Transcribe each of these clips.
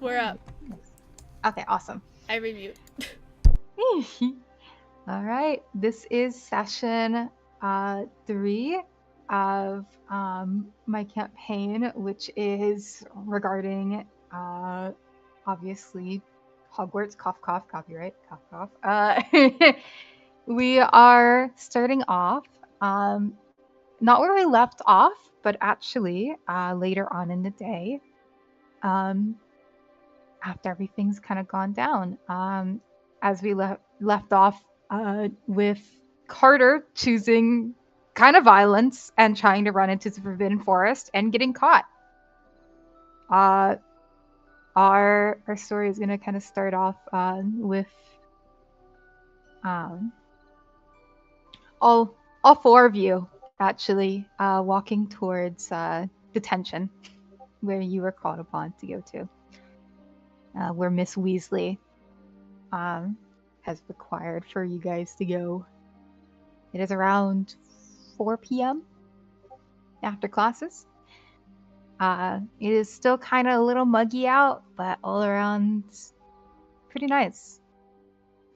We're up. Okay, awesome. I remute. All right, this is session 3 of my campaign, which is regarding obviously Hogwarts. Cough, cough, copyright. Cough, cough. We are starting off not where we left off, but actually later on in the day. After everything's kind of gone down, as we left off with Carter choosing kind of violence and trying to run into the Forbidden Forest and getting caught. Our story is going to kind of start off with all 4 of you actually walking towards detention, where you were called upon to go to. Where Miss Weasley has required for you guys to go. It is around 4 p.m. after classes. It is still kind of a little muggy out, but all around pretty nice.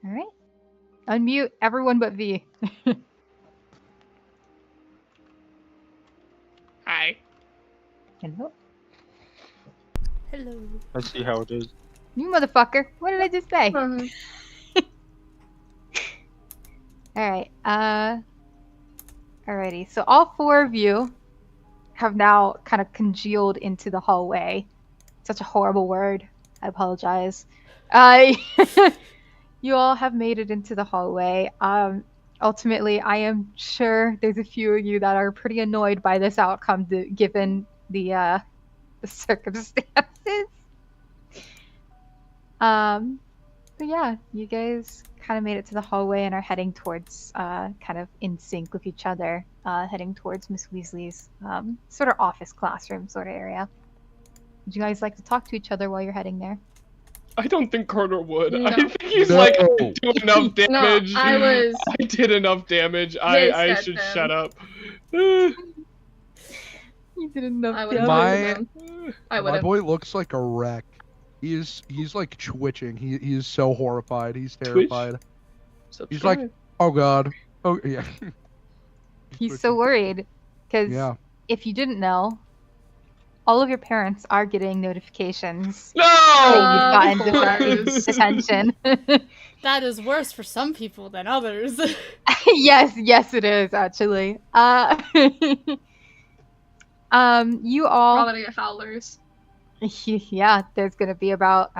All right. Unmute everyone but V. Hi. Hello. Hello. I see how it is. You motherfucker. What did I just say? Alright, alrighty. So all 4 of you have now kind of congealed into the hallway. Such a horrible word. I apologize. You all have made it into the hallway. Ultimately, I am sure there's a few of you that are pretty annoyed by this outcome, given the circumstances. But yeah, you guys kind of made it to the hallway and are heading towards, kind of in sync with each other, heading towards Miss Weasley's sort of office classroom sort of area. Would you guys like to talk to each other while you're heading there? I don't think Carter would. No. I think he's like, I didn't do enough damage. No, I did enough damage. I said should them. shut up. You did enough I would damage. have. My boy looks like a wreck. He's like twitching. He is so horrified. He's terrified. He's like, oh god. Oh yeah. He's so worried because if you didn't know, all of your parents are getting notifications No! that you've gotten course. detention. That is worse for some people than others. yes, it is actually. You all. We're all gonna get Fowlers. Yeah, there's gonna be about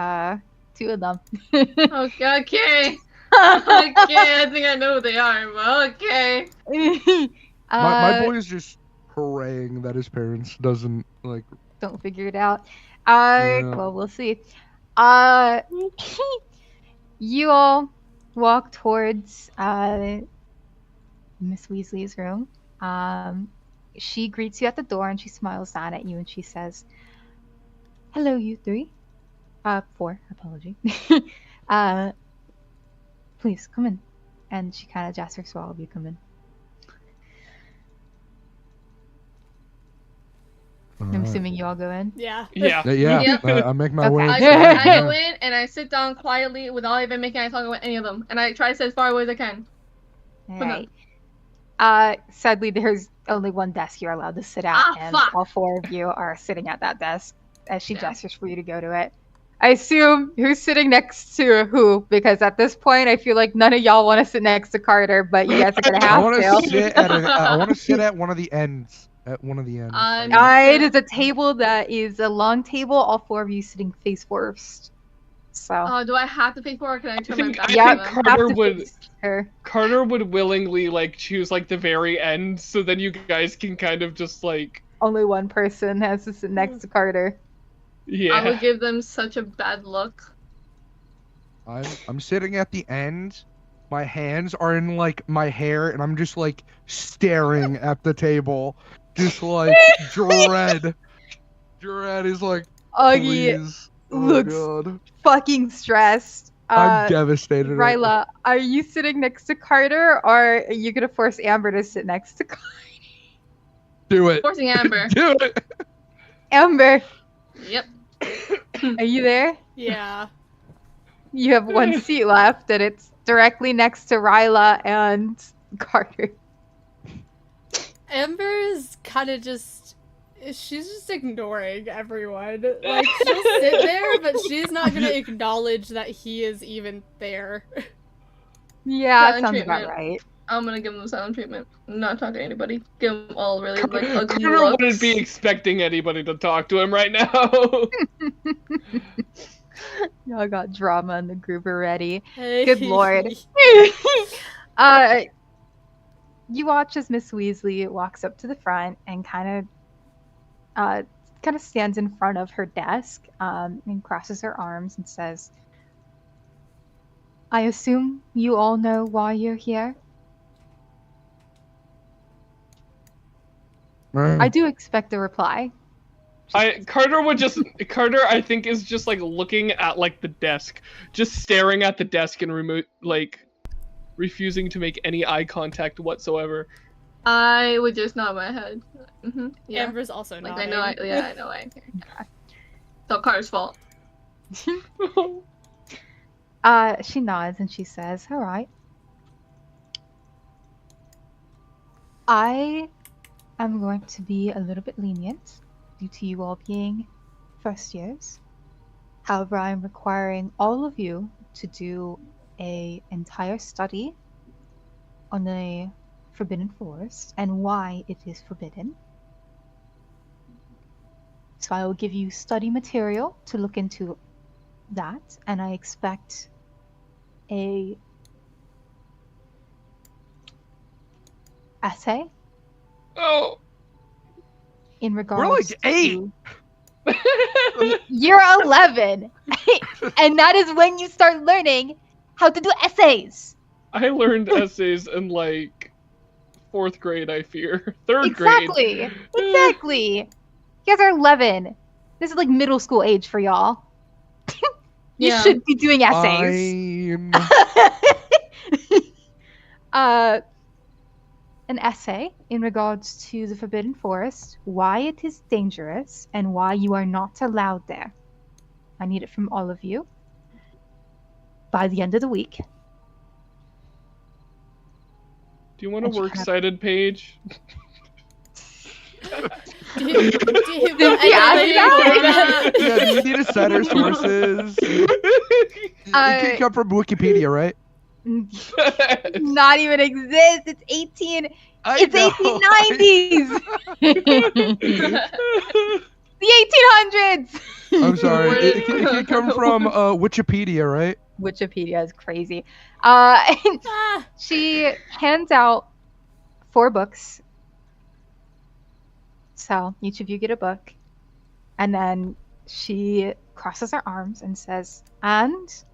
2 of them. Okay. Okay, I think I know who they are, but okay. My boy is just praying that his parents doesn't like. Don't figure it out. Yeah. Well, we'll see. You all walk towards Miss Weasley's room. She greets you at the door and she smiles down at you and she says, "Hello, you 3. 4, apology. Please, come in." And she kind of gestures for all of you, come in. I'm assuming you all go in. Yeah. Yeah. Yeah. Yep. I make my way. Okay. I go in and I sit down quietly without even making eye contact with any of them, and I try to sit as far away as I can. Alright. Sadly, there's only one desk you're allowed to sit at, and fuck. all 4 of you are sitting at that desk as she gestures for you to go to it. I assume who's sitting next to who, because at this point, I feel like none of y'all want to sit next to Carter, but you guys are gonna I have want to. to sit at. I want to sit at one of the ends. At one of the ends. It is a table that is a long table, all 4 of you sitting face first. So. Do I have to pay for it, or can I turn my think- back I to think them? Carter have to would- face her. Carter would willingly like choose like the very end, so then you guys can kind of just like, Only one person has to sit next to Carter. yeah. I would give them such a bad look. I'm sitting at the end. My hands are in like my hair, and I'm just like staring at the table, just like dread. Dread is like, Augie please. looks God. fucking stressed. I'm devastated. right Ryla, are you sitting next to Carter, or are you gonna force Amber to sit next to Carter? Do it. Forcing Amber. Do it. Amber, Yep. Are you there? Yeah. You have one seat left, and it's directly next to Ryla and Carter. Amber is kind of just. She's just ignoring everyone. Like, she'll sit there, but she's not gonna acknowledge that he is even there. Yeah, Silent sounds about treatment. right. I'm gonna give them silent treatment. I'm not talking to anybody. Give them all really like ugly Carter looks. wouldn't be expecting anybody to talk to him right now. Y'all got drama in the group already. Hey. Good lord. You watch as Miss Weasley walks up to the front and kind of stands in front of her desk and crosses her arms and says, "I assume you all know why you're here. I do expect a reply." Carter, I think, is just like looking at like the desk, just staring at the desk and refusing to make any eye contact whatsoever. I would just nod my head. Yeah. Amber's also Like nodding. I know. It's all Carter's fault. She nods and she says, "All right. I am going to be a little bit lenient due to you all being first years. However, I am requiring all of you to do an entire study on the Forbidden Forest and why it is forbidden. So I will give you study material to look into that, and I expect a essay Oh, in regards We're like to 8. You're 11. And that is when you start learning how to do essays. I learned essays in like 4th grade. I fear 3rd grade. Exactly. You guys are 11. This is like middle school age for y'all. You Yeah. should be doing essays. An essay in regards to the Forbidden Forest, why it is dangerous, and why you are not allowed there. I need it from all of you by the end of the week. Do you want a And she works kind cited page? Do you Yeah, Yeah, do you need a set or sources? It can come from Wikipedia, right? Not even exist. It's 18. It's know. 1890s. The 1800s. I'm sorry. It can come from Wikipedia, right? Wikipedia is crazy. Ah, She hands out 4 books. So each of you get a book. And then she crosses her arms and says, "And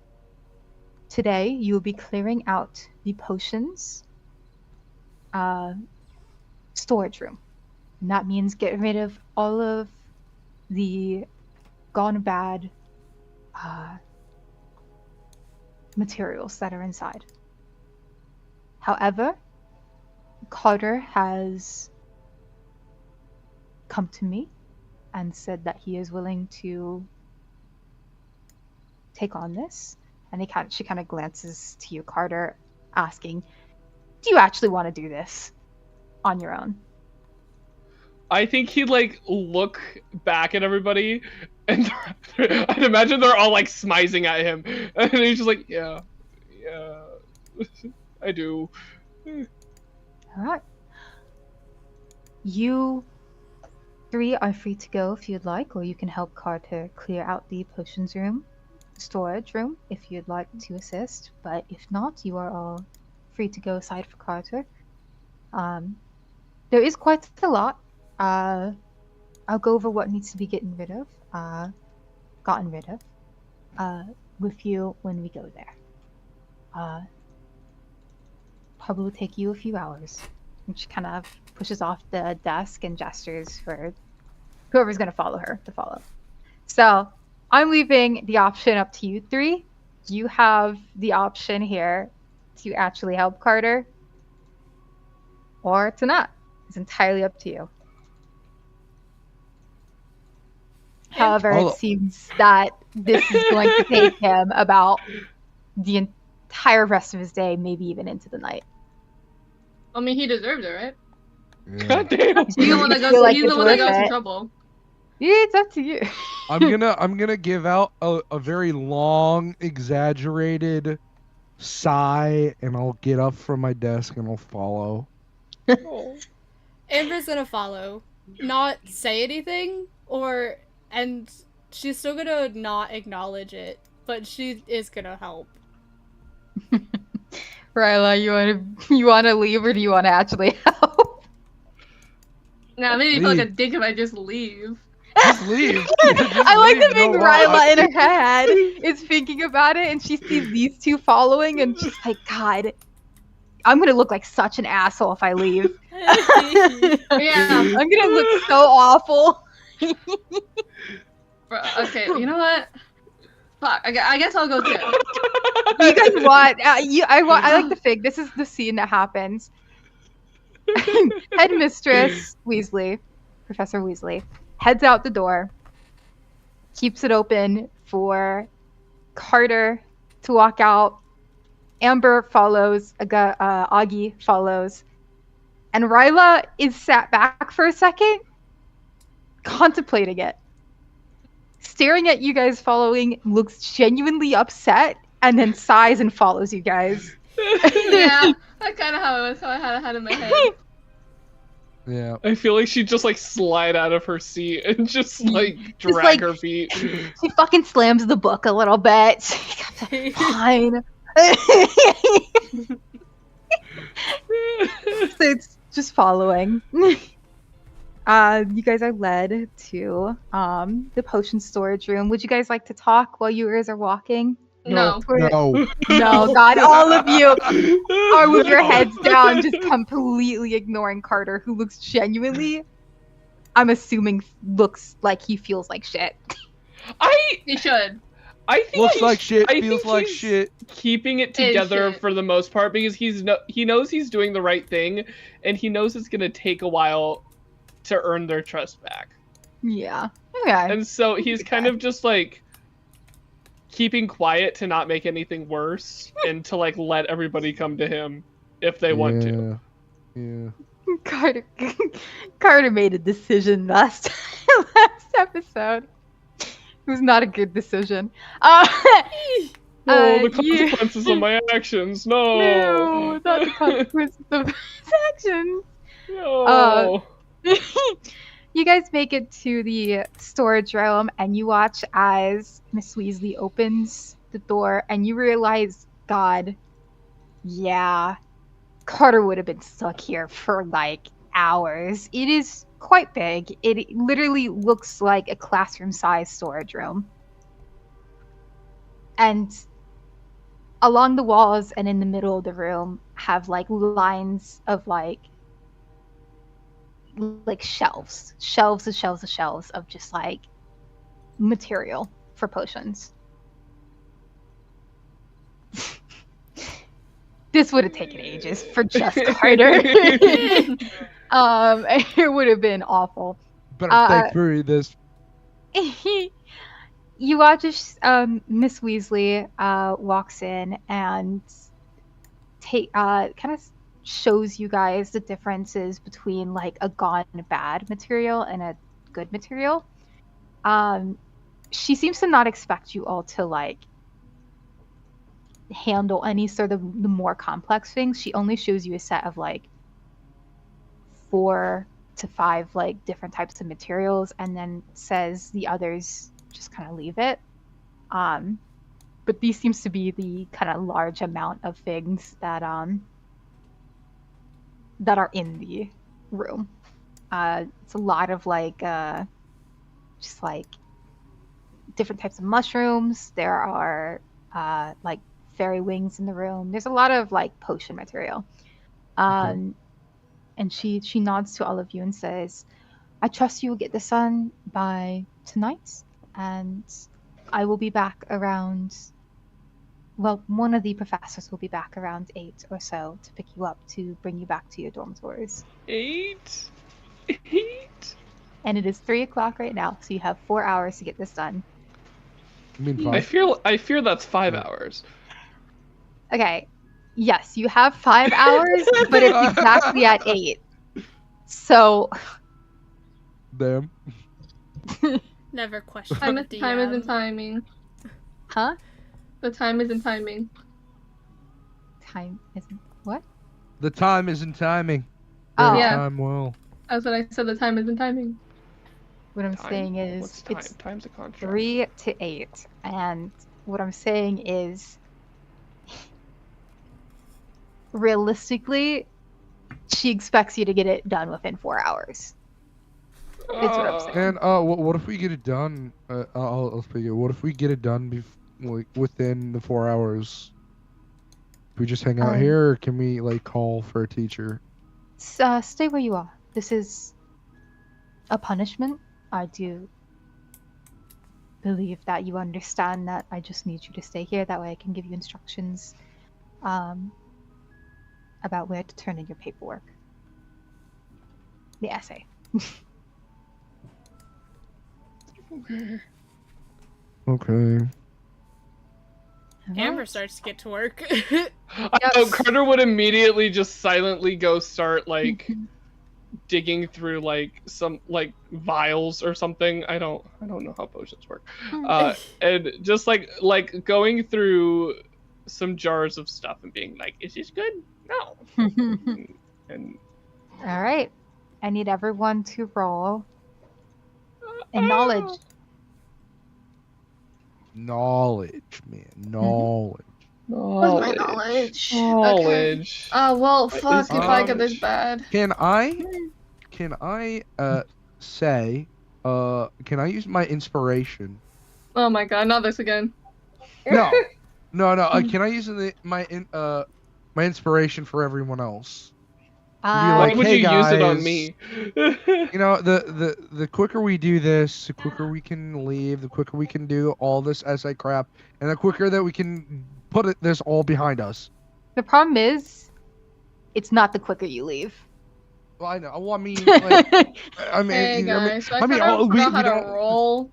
today you will be clearing out the potions storage room. And that means get rid of all of the gone bad materials that are inside. However, Carter has come to me and said that he is willing to take on this." And she kind of glances to you, Carter, asking, "Do you actually want to do this on your own?" I think he'd like look back at everybody, and I'd imagine they're all like smizing at him, and he's just like, "Yeah, I do." All right. You 3 are free to go if you'd like, or you can help Carter clear out the potions room, storage room, if you'd like to assist. But if not, you are all free to go aside for Carter. There is quite a lot. I'll go over what needs to be gotten rid of with you when we go there. Probably will take you a few hours. And she kind of pushes off the desk and gestures for whoever's going to follow her to follow. So I'm leaving the option up to you 3. You have the option here to actually help Carter or to not. It's entirely up to you. However, Oh. it seems that this is going to take him about the entire rest of his day, maybe even into the night. I mean, he deserves it, right? Yeah. God damn. He's the one that feel like he's the it's one that worth got us in it. trouble. Yeah, it's up to you. I'm gonna give out a very long, exaggerated sigh, and I'll get up from my desk and I'll follow. Oh. Amber's gonna follow, not say anything, and she's still gonna not acknowledge it, but she is gonna help. Ryla, you wanna leave or do you wanna actually help? Nah, it made me feel like a Leave. dick if I just leave. Just leave. Just I like leave, to make no lie. Ryla in her head is thinking about it and she sees these two following and she's like, God, I'm gonna look like such an asshole if I leave. Yeah. I'm gonna look so awful. Okay, you know what? Fuck, I guess I'll go too. You guys want? I like the fig. This is the scene that happens. Headmistress Weasley, Professor Weasley, heads out the door, keeps it open for Carter to walk out. Amber follows. Augie follows, and Ryla is sat back for a second, contemplating it. Staring at you guys following, looks genuinely upset, and then sighs and follows you guys. Yeah, that's kind of how it was. How I had it in my head. Yeah. I feel like she'd just like slide out of her seat and just like drag like- her feet. She fucking slams the book a little bit. Fine. So it's just following. You guys are led to the potion storage room. Would you guys like to talk while you guys are walking? No. No. No, God, all of you are with your heads down, just completely ignoring Carter, who looks genuinely, I'm assuming, looks like he feels like shit. He should. I think Looks like shit, I feels think like he's shit. keeping it Is together shit. for the most part because he knows he's doing the right thing, and he knows it's gonna take a while to earn their trust back. Yeah. Okay. And so he's kind of just like keeping quiet to not make anything worse and to like let everybody come to him if they want to. Yeah. Carter made a decision last episode. It was not a good decision. Oh, the you- consequences of my actions. No. No, not the consequences of his actions. No. You guys make it to the storage room and you watch as Miss Weasley opens the door and you realize, God, yeah, Carter would have been stuck here for like hours. It is quite big. It literally looks like a classroom-sized storage room. And along the walls and in the middle of the room have like lines of like shelves of just like material for potions. This would have taken ages for just Carter. It would have been awful. Better think through this. You watch as Miss Weasley walks in and kind of shows you guys the differences between like a gone bad material and a good material. She seems to not expect you all to like handle any sort of the more complex things. She only shows you a set of like 4 to 5 like different types of materials and then says the others just kind of leave it. But these seems to be the kind of large amount of things that are in the room. It's a lot of like just like different types of mushrooms. There are like fairy wings in the room. There's a lot of like potion material. And she nods to all of you and says, I trust you will get this done by tonight, and I will be back around, well, one of the professors will be back around 8 or so to pick you up to bring you back to your dormitories. 8? And it is 3 o'clock right now, so you have 4 hours to get this done. I mean, I 5. fear that's 5 hours. Okay. Yes, you have 5 hours, but it's exactly at 8. So. Damn. Never question Time, the time isn't DM. timing. Huh? The time isn't timing. Time isn't. What? The time isn't timing. Oh. Very Yeah. time well. That's what I said. The time isn't timing. What I'm Time? saying is What's time? it's Time's a construct. 3 to 8. And what I'm saying is realistically, she expects you to get it done within 4 hours. Is what I'm saying. And what if we get it done? I'll speak it. What if we get it done like within the 4 hours? Can we just hang out here, or can we like call for a teacher? Stay where you are. This is a punishment. I do believe that you understand that I just need you to stay here. That way I can give you instructions about where to turn in your paperwork. The essay. Okay. Amber starts to get to work. Oh, Carter would immediately just silently go start like digging through like some like vials or something. I don't know how potions work. And just like going through some jars of stuff and being like, is this good? No. And All right. I need everyone to roll a knowledge. Knowledge, man. Knowledge. What's my knowledge? Knowledge. Well, fuck is if I get this knowledge? bad. Can I say can I use my inspiration? Oh my god, not this again. No. Can I use my inspiration for everyone else? Why like, would hey, you use it on guys. me? You know, the quicker we do this, the quicker we can leave, the quicker we can do all this essay crap, and the quicker that we can put this all behind us. The problem is, it's not the quicker you leave. Well, I know. Well, I mean, like, I mean, Hey guys, so I mean, kind of we forgot how to don't. roll.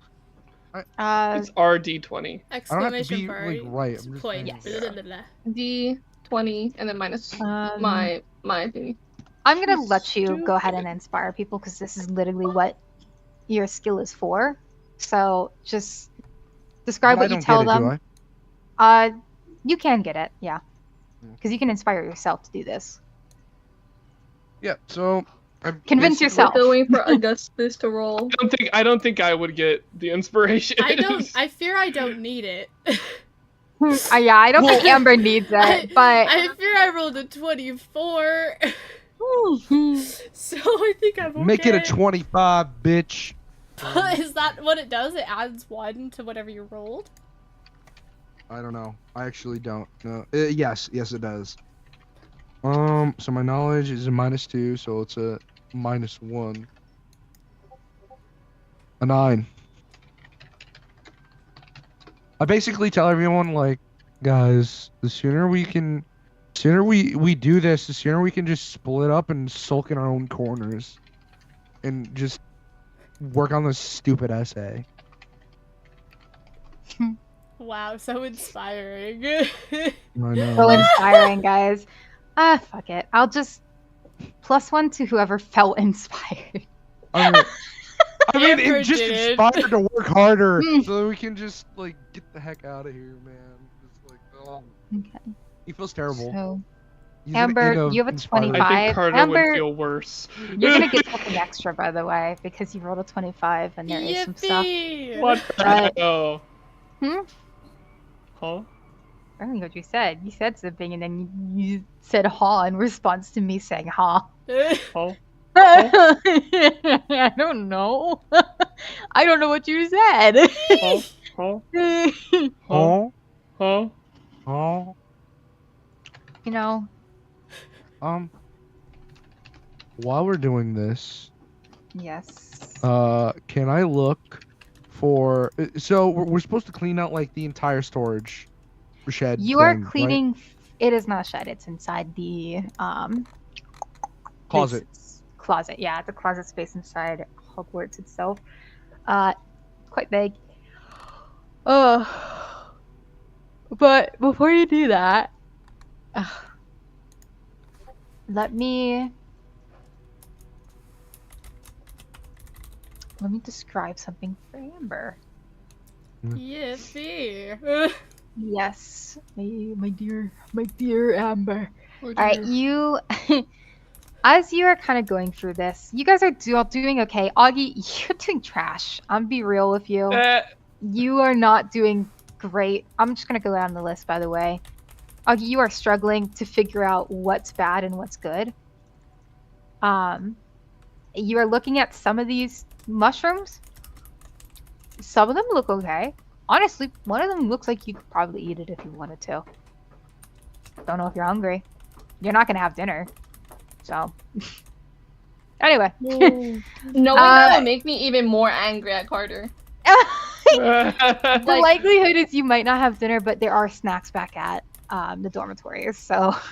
It's RD20. Exclamation be, point. like, right, I'm just Point. saying, Blah, blah, blah, blah. D20 and then minus my thingy. I'm gonna let you go ahead and inspire people because this is literally what your skill is for. So just describe But what I you don't tell get it, them. do I? You can get it, yeah, because you can inspire yourself to do this. Yeah. So. Convince basically- yourself. Still waiting for Augustus to roll. I don't think I would get the inspiration. I fear I don't need it. Yeah, I don't think Amber needs it, but I fear I rolled a 24. So I think I'm okay. Make it a 25, bitch. Is that what it does? It adds 1 to whatever you rolled? I don't know. I actually don't know. Yes, it does. So my knowledge is a -2, so it's a -1. A 9. I basically tell everyone, like, guys, the sooner we do this, the sooner we can just split up and sulk in our own corners and just work on this stupid essay. Wow, so inspiring. I know. so inspiring, guys. Fuck it. I'll just +1 to whoever felt inspired. I mean, Amber it just did. inspired to work harder so that we can just, like, get the heck out of here, man. Just like, oh. Okay. He feels terrible. So He's Amber, in you have a inspired. 25. I think Carter Amber- would feel worse. you're gonna get something extra, by the way, because you rolled a 25 and there is some stuff. Yippee! What the Right. hell? Hmm? Huh? I don't know what you said. You said something and then you said "ha" in response to me saying "ha." Huh? I don't know. I don't know what you said. Huh? Huh? Oh, Huh? oh. You know, While we're doing this, yes. can I look for? So we're supposed to clean out like the entire storage shed. You are thing, right? cleaning. It is not a shed. It's inside the Closet. Closet. Yeah, the closet space inside Hogwarts itself. Quite big. But before you do that, let me describe something for Amber. Yippee. Yes, my dear Amber. Oh, All right, dear. you, as you are kind of going through this, you guys are all doing okay. Augie, you're doing trash. I'm be real with you. You are not doing great. I'm just gonna go down the list, by the way. Augie, you are struggling to figure out what's bad and what's good. You are looking at some of these mushrooms. Some of them look okay. Honestly, one of them looks like you could probably eat it if you wanted to. Don't know if you're hungry. You're not gonna have dinner. So, anyway. Knowing that would make me even more angry at Carter. The likelihood is you might not have dinner, but there are snacks back at the dormitories, so at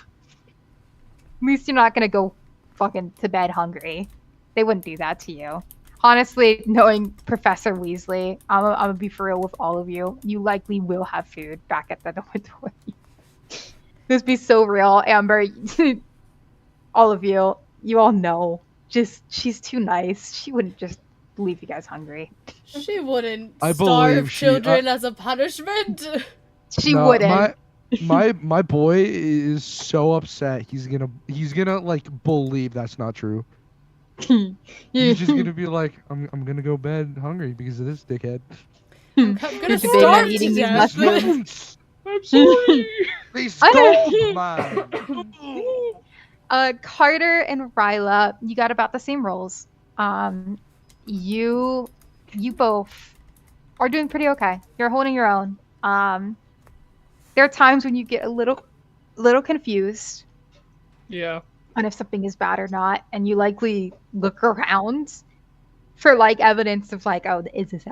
least you're not gonna go fucking to bed hungry. They wouldn't do that to you. Honestly, knowing Professor Weasley, I'm gonna be for real with all of you. You likely will have food back at the dormitory. This be so real, Amber. All of you, you all know. Just, she's too nice. She wouldn't just leave you guys hungry. She wouldn't I starve believe she- children as a punishment. She No, wouldn't. My boy is so upset. He's gonna like believe that's not true. He's just gonna be like, I'm gonna go bed hungry because of this dickhead. I'm gonna Just starve debating on to eating these death. mushrooms. I'm sorry. They stole mine. Carter and Ryla, you got about the same roles. You both are doing pretty okay. You're holding your own. There are times when you get a little confused Yeah. on if something is bad or not, and you likely look around for like evidence of like, oh, is this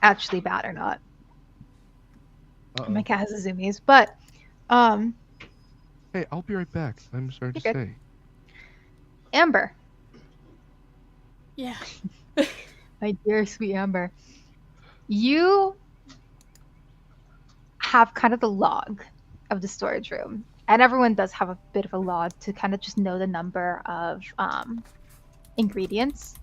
actually bad or not? Uh-oh. My cat has a zoomies, but Hey, I'll be right back. I'm sorry to You're good. say. Amber, Yeah. my dear sweet Amber, you have kind of the log of the storage room, and everyone does have a bit of a log to kind of just know the number of ingredients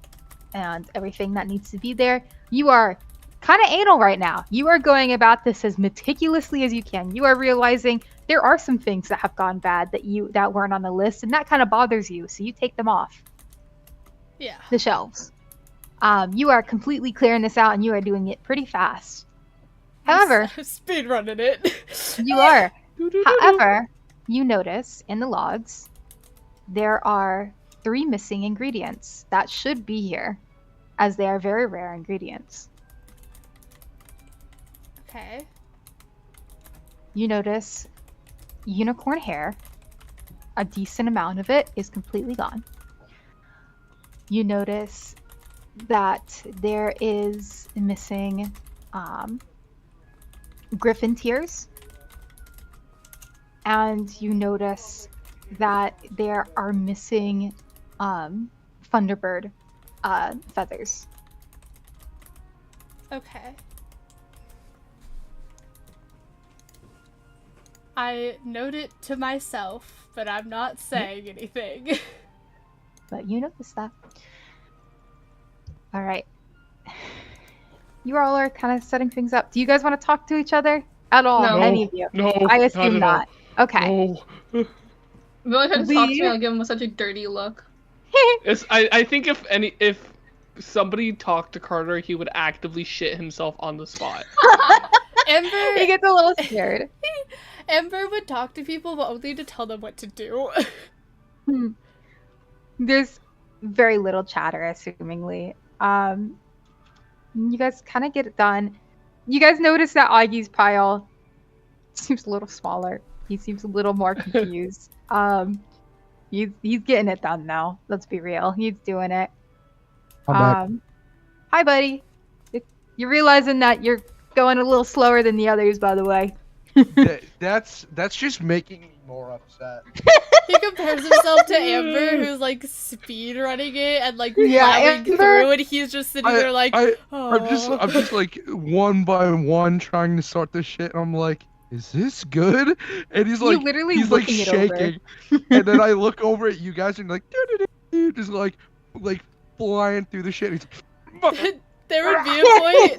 and everything that needs to be there. You are kind of anal right now. You are going about this as meticulously as you can. You are realizing there are some things that have gone bad that weren't on the list, and that kind of bothers you, so you take them off Yeah. the shelves. You are completely clearing this out, and you are doing it pretty fast. However, Speed running it. you are. However, you notice in the logs there are 3 missing ingredients that should be here, as they are very rare ingredients. Okay. You notice unicorn hair. A decent amount of it is completely gone. You notice that there is missing griffin tears. And you notice that there are missing Thunderbird feathers. Okay. I note it to myself, but I'm not saying anything. But you notice that. All right. You all are kind of setting things up. Do you guys want to talk to each other at all? No. Any of you? No. I assume not. not. Okay. No. If you want to talk to me, We- I'll give him such a dirty look. I think if somebody talked to Carter, he would actively shit himself on the spot. He Ember, gets a little scared. Ember would talk to people, but only to tell them what to do. There's very little chatter, assumingly. You guys kind of get it done. You guys notice that Augie's pile seems a little smaller. He seems a little more confused. He's getting it done now. Let's be real. He's doing it. I'm back. Hi, buddy. You're realizing that you're going a little slower than the others, by the way. That's just making me more upset. He compares himself to Amber, who's like speed running it and like Yeah, plowing Amber- through, and he's just sitting there like, I'm oh. just like one by one trying to start this shit, and I'm like, is this good? And he's You like, literally he's like looking it over. shaking, and then I look over at you guys and like, just like flying through the shit. He's like, There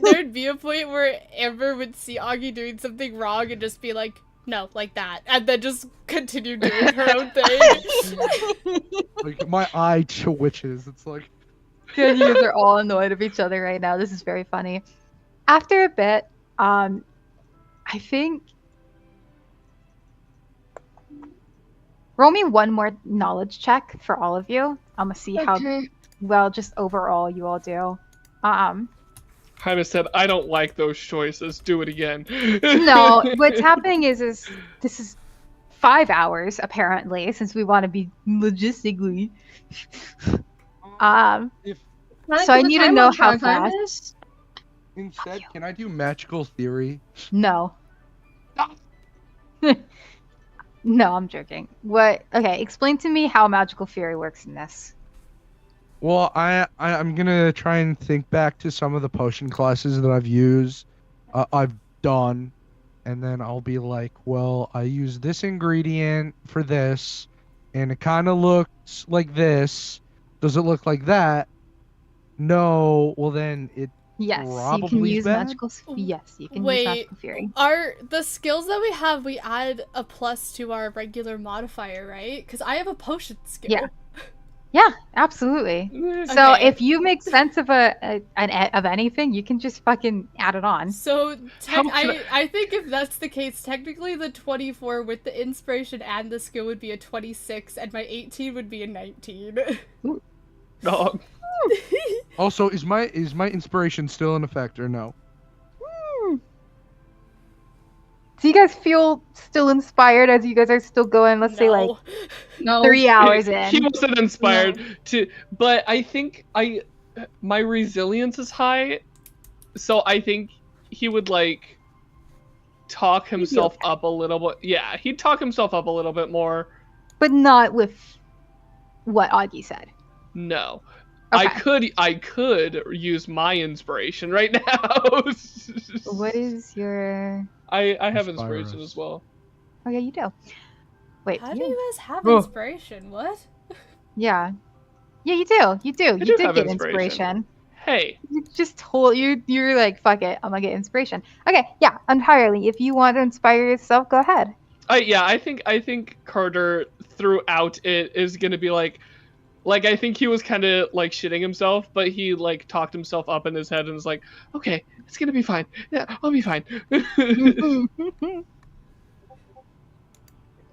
would be a point where Amber would see Augie doing something wrong and just be like, no, like that, and then just continue doing her own thing. like my eye twitches. It's like, Good, you guys are all annoyed of each other right now. This is very funny. After a bit, I think roll me one more knowledge check for all of you. I'm gonna see how well just overall you all do. Jaime said, I don't like those choices. Do it again. No, what's happening is this is 5 hours apparently, since we want to be logistically. So I need to know how fast. instead, can I do magical theory? No. No, I'm joking. What? Okay, explain to me how magical fury works in this. Well, I'm gonna try and think back to some of the potion classes that I've used, I've done, and then I'll be like, well, I use this ingredient for this, and it kind of looks like this. Does it look like that? No. Well, then it. Yes, you can Probably use bad? magical. Yes, you can use Wait. magical fury. Are the skills that we have, we add a plus to our regular modifier, right? Because I have a potion skill. Yeah. Yeah, absolutely. So Okay. if you make sense of of anything, you can just fucking add it on. So How can I think if that's the case, technically the 24 with the inspiration and the skill would be a 26, and my 18 would be a 19. Dog. Also, is my inspiration still in effect or no? Do you guys feel still inspired as you guys are still going? Let's say like No. 3 hours He in. wasn't inspired to, but I think my resilience is high, so I think he would like talk himself up a little bit. Yeah, he'd talk himself up a little bit more. But not with what Augie said. No. Okay. I could use my inspiration right now. What is your... I have Inspire inspiration us. as well. Oh yeah, you do. Wait, How do you... you guys have Oh. inspiration? What? Yeah. Yeah, you do. You do. You do did have get inspiration. inspiration. Hey, You just told you're like, fuck it, I'm gonna get inspiration. Okay, yeah, entirely. If you want to inspire yourself, go ahead. I think Carter throughout it is gonna be like I think he was kind of like shitting himself, but he like talked himself up in his head and was like, okay, it's gonna be fine. Yeah, I'll be fine.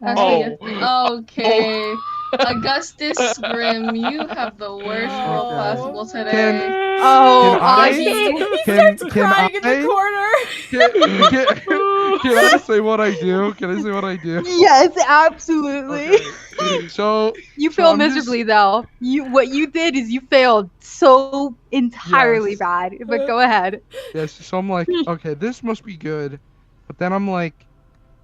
Oh. Okay. Augustus Grim, you have the worst roll possible today. Oh, Can I- Augie. Can Crying in the corner. Can I say what I do? Can I say what I do? Yes, absolutely. Okay. So You So fail I'm just- miserably though. What you did is you failed so entirely Yes. bad. But go ahead. yes, so I'm like, okay, this must be good, but then I'm like,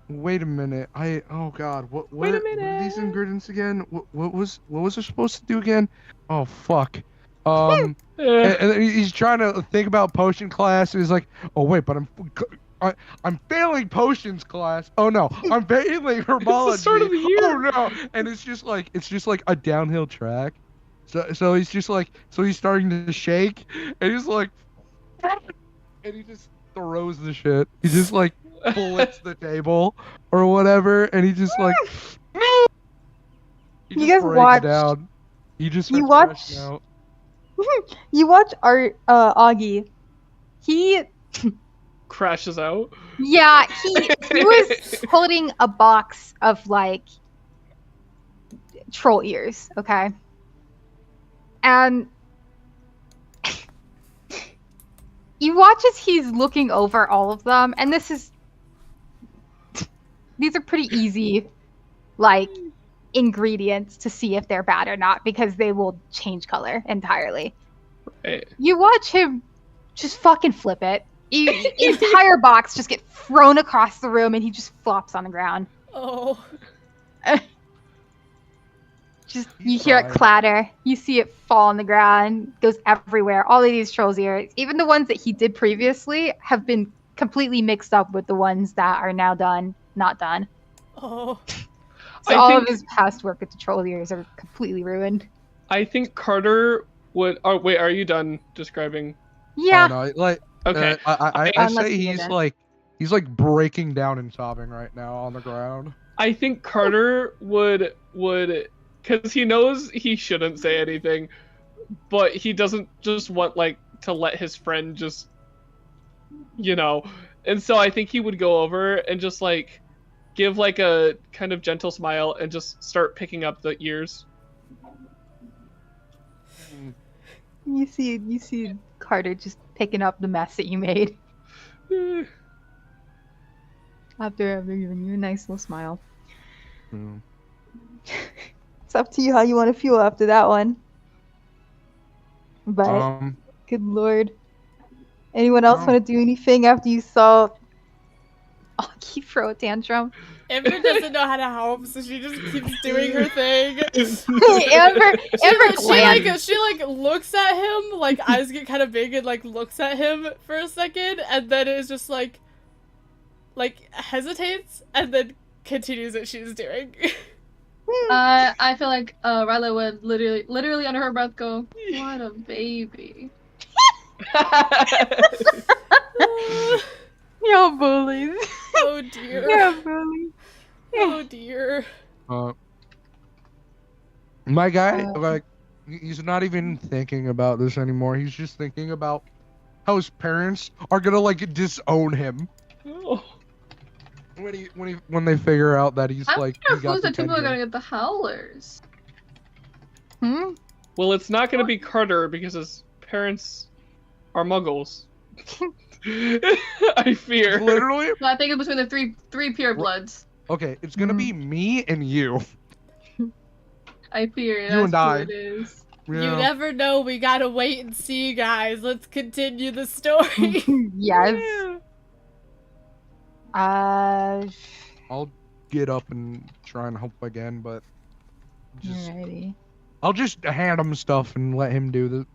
wait a minute, oh god, what Wait a what are these minute. ingredients again? What was I supposed to do again? Oh fuck. Eh, And then he's trying to think about potion class, and he's like, oh wait, but I'm failing potions class. Oh no, I'm failing herbology. start of the year. Oh no, and it's just like a downhill track. So he's just like, he's starting to shake, and he's like, and he just throws the shit. He just like bullets the table or whatever, and he just like, he You just guys breaks watched- down. He just you starts watched- crashing out. You watch Augie. He crashes out. Yeah, he was holding a box of like troll ears, okay? And you watch as he's looking over all of them, and these are pretty easy like ingredients to see if they're bad or not, because they will change color entirely. Right. You watch him just fucking flip it. Entire box just get thrown across the room, and he just flops on the ground. Oh. Just He's you hear it fine. clatter. You see it fall on the ground. Goes everywhere. All of these trolls' ears, even the ones that he did previously, have been completely mixed up with the ones that are now not done. Oh. So I all think- of his past work with the troll ears are completely ruined. I think Carter would. Oh wait, are you done describing? Yeah. Oh, no, like, Okay. I Unless say you he's did. like breaking down and sobbing right now on the ground. I think Carter would because he knows he shouldn't say anything, but he doesn't just want like to let his friend just, and so I think he would go over and just like give like a kind of gentle smile and just start picking up the ears. You see Carter just picking up the mess that you made after giving you a nice little smile. Mm. It's up to you how you want to feel after that one. But good lord. Anyone else No. want to do anything after you saw Augie throw a tantrum? Amber doesn't know how to help, so she just keeps doing her thing. Amber She like looks at him, like eyes get kind of big and like looks at him for a second, and then is just like hesitates and then continues what she's doing. I feel like Ryla would literally under her breath go, "What a baby." You're bullies. Oh dear. You're bullies. Oh dear. My guy, like, he's not even thinking about this anymore. He's just thinking about how his parents are gonna like disown him Oh. when they figure out that he's I like. wonder he got who's the people who are detention. gonna get the howlers. Well, it's not gonna be Carter because his parents are muggles. I fear. Literally. So I think it's between the three pure bloods. Okay, it's gonna be me and you. I fear You that's and I. who it is. You Yeah. never know. We gotta wait and see, guys. Let's continue the story. Yes. I'll get up and try and help again, but Alrighty. I'll just hand him stuff and let him do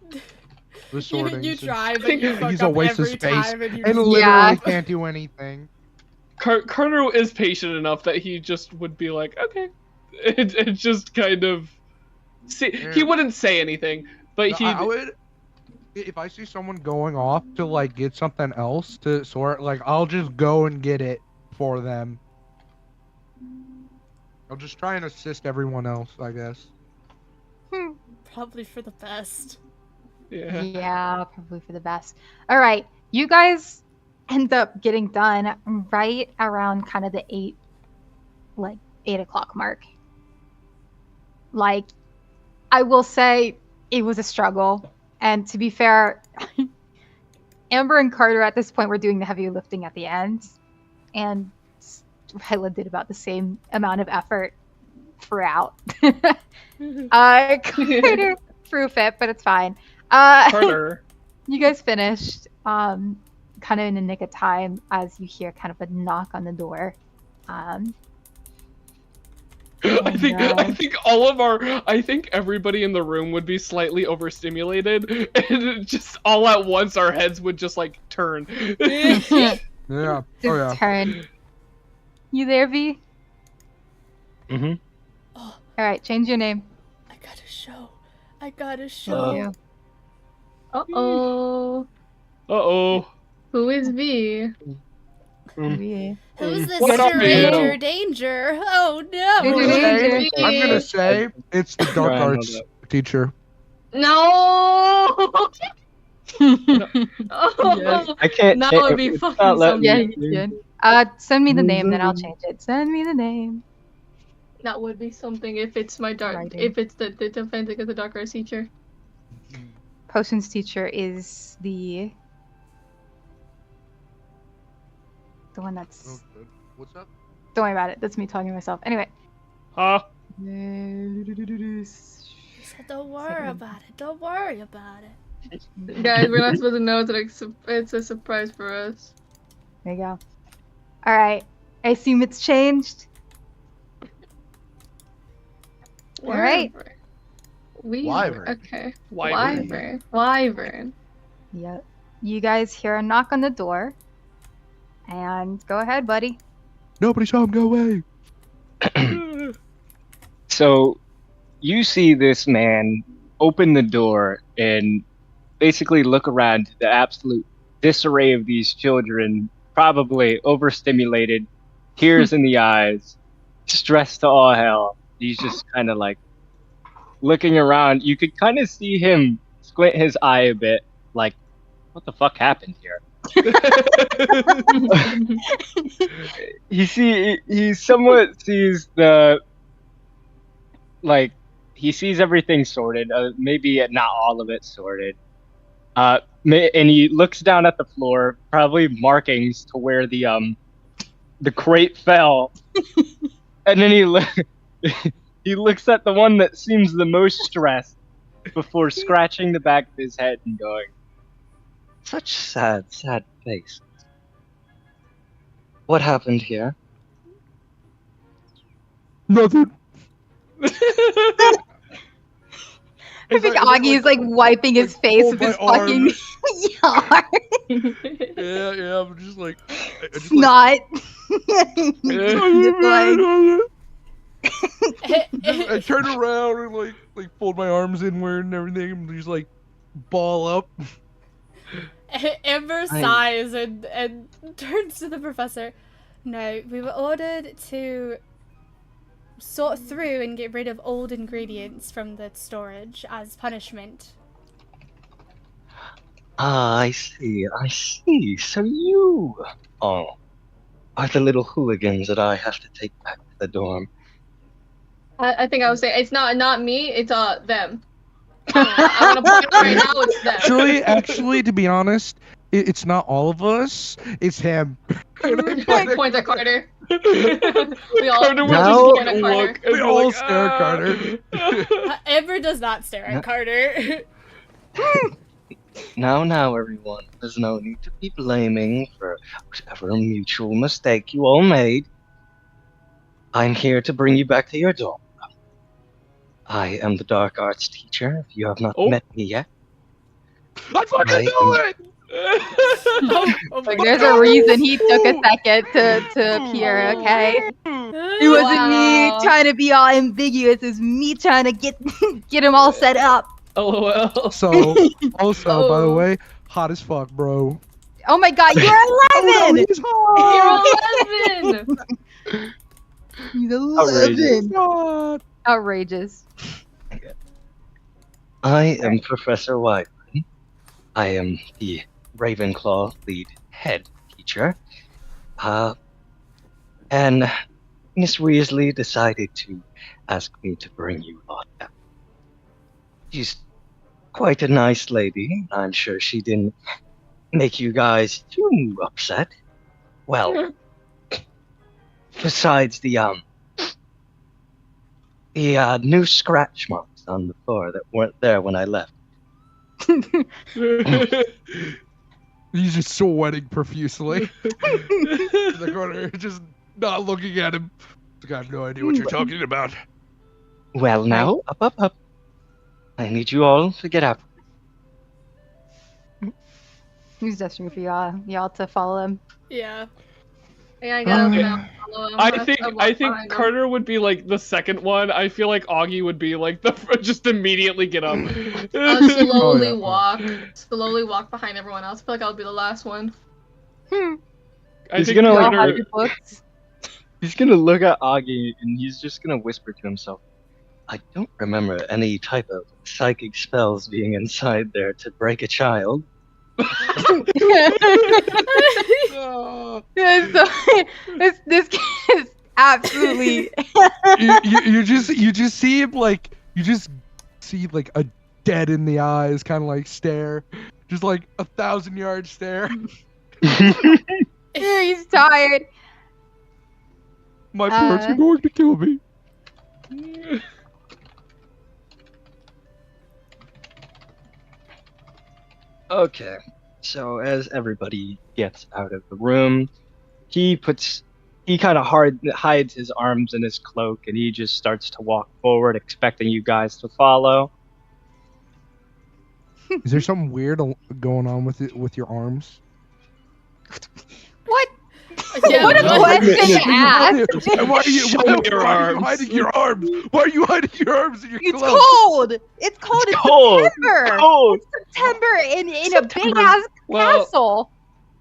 the sorting. You since try, but you fuck he's a up waste of every space time, and you and just literally can't do anything. Carter is patient enough that he just would be like, okay. It just kind of. See, he wouldn't say anything, but No, he. I would, if I see someone going off to like get something else to sort, like I'll just go and get it for them. I'll just try and assist everyone else, I guess. Probably for the best. Yeah. Yeah, probably for the best. All right, you guys end up getting done right around kind of the 8 o'clock mark. Like, I will say it was a struggle, and to be fair, Amber and Carter at this point were doing the heavy lifting at the end, and Ryla did about the same amount of effort throughout. Carter threw a fit, but it's fine. Carter. You guys finished, kind of in the nick of time as you hear kind of a knock on the door. I think everybody in the room would be slightly overstimulated, and it just all at once our heads would just like turn. Yeah. Oh yeah. Turn. You there, V? Mm-hmm. Oh, All right, change your name. I got a show. Yeah. Uh-oh. Uh-oh. Who is V? V. Who's this What up, stranger danger? Oh no! Danger. I'm gonna say it's the dark Right, I know arts that. teacher. No! Oh, I can't. That would be it's fucking not letting Yeah, me you do. can. Send me the name, then I'll change it. Send me the name. that would be something if it's my Writing. if it's the defense against the dark arts teacher. Potions teacher is the one that's. What's up? Don't worry about it. That's me talking to myself. Anyway. Huh? He said, don't worry about it. Don't worry about it. Guys, we're not supposed to know it's a surprise for us. There you go. All right. I assume it's changed. Alright. Wyvern. Okay. Wyvern. Wyvern. Yep. You guys hear a knock on the door. And go ahead, buddy. Nobody saw him go away. So, you see this man open the door and basically look around to the absolute disarray of these children, probably overstimulated, tears in the eyes, stressed to all hell. He's just kind of like looking around. You could kind of see him squint his eye a bit, like, what the fuck happened here? He somewhat sees he sees everything sorted, maybe not all of it sorted. And he looks down at the floor, probably markings to where the crate fell. And then he looks at the one that seems the most stressed before scratching the back of his head and going, "Such sad face. What happened here?" Nothing. I think Augie's like wiping his face hold with his my arm. fucking yard. Yeah, I'm just like, Snot. I turn around and like fold my arms inward and everything, and just like ball up. Amber sighs and turns to the professor. No, we were ordered to sort through and get rid of old ingredients from the storage as punishment. Ah, I see. So you are the little hooligans that I have to take back to the dorm. I think I would say it's not me, it's them. I'm gonna point right now, it's them. Actually, to be honest, it's not all of us. It's him. Point at Carter. We all Carter would No. just look. And We be all like, stare at Carter. Amber does not stare at Carter. Now, everyone, there's no need to be blaming for whatever mutual mistake you all made. I'm here to bring you back to your dorm. I am the dark arts teacher, if you have not met me yet. I fucking knew it! Like, there's a reason he took a second to appear, okay? It wasn't me trying to be all ambiguous, it's me trying to get him all set up. LOL. So, also, by the way, hot as fuck, bro. Oh my god, you're 11! He's hot! You're 11! He's Outrageous. 11! Outrageous. I am Professor Wyvern. I am the Ravenclaw lead head teacher. And Miss Weasley decided to ask me to bring you all back. She's quite a nice lady. I'm sure she didn't make you guys too upset. Well, besides the new scratch marks on the floor that weren't there when I left. He's just sweating profusely. In the corner, just not looking at him. I have no idea what you're talking about. Well, now, up. I need you all to get out. He's gesturing for y'all to follow him. Yeah. Yeah, I gotta now follow him. I think behind him. Carter would be like the second one. I feel like Augie would be like the just immediately get up. I'll slowly Oh, yeah. walk behind everyone else. I feel like I'll be the last one. I He's think gonna, Y'all like, have Carter. your books. He's gonna look at Augie and he's just gonna whisper to himself, I don't remember any type of psychic spells being inside there to break a child. Yeah, so, this kid is absolutely. you just see him like a dead in the eyes kind of like stare, just like 1,000-yard stare. He's tired. My parents are going to kill me. Okay, so as everybody gets out of the room, he puts he kind of hides his arms in his cloak, and he just starts to walk forward, expecting you guys to follow. Is there something weird going on with your arms? What? Yeah, What a what? question to ask! Why are you hiding your arms? Why are you hiding your arms in your It's cloak? cold! It's cold! It's cold. September! Cold. It's September in a big-ass castle!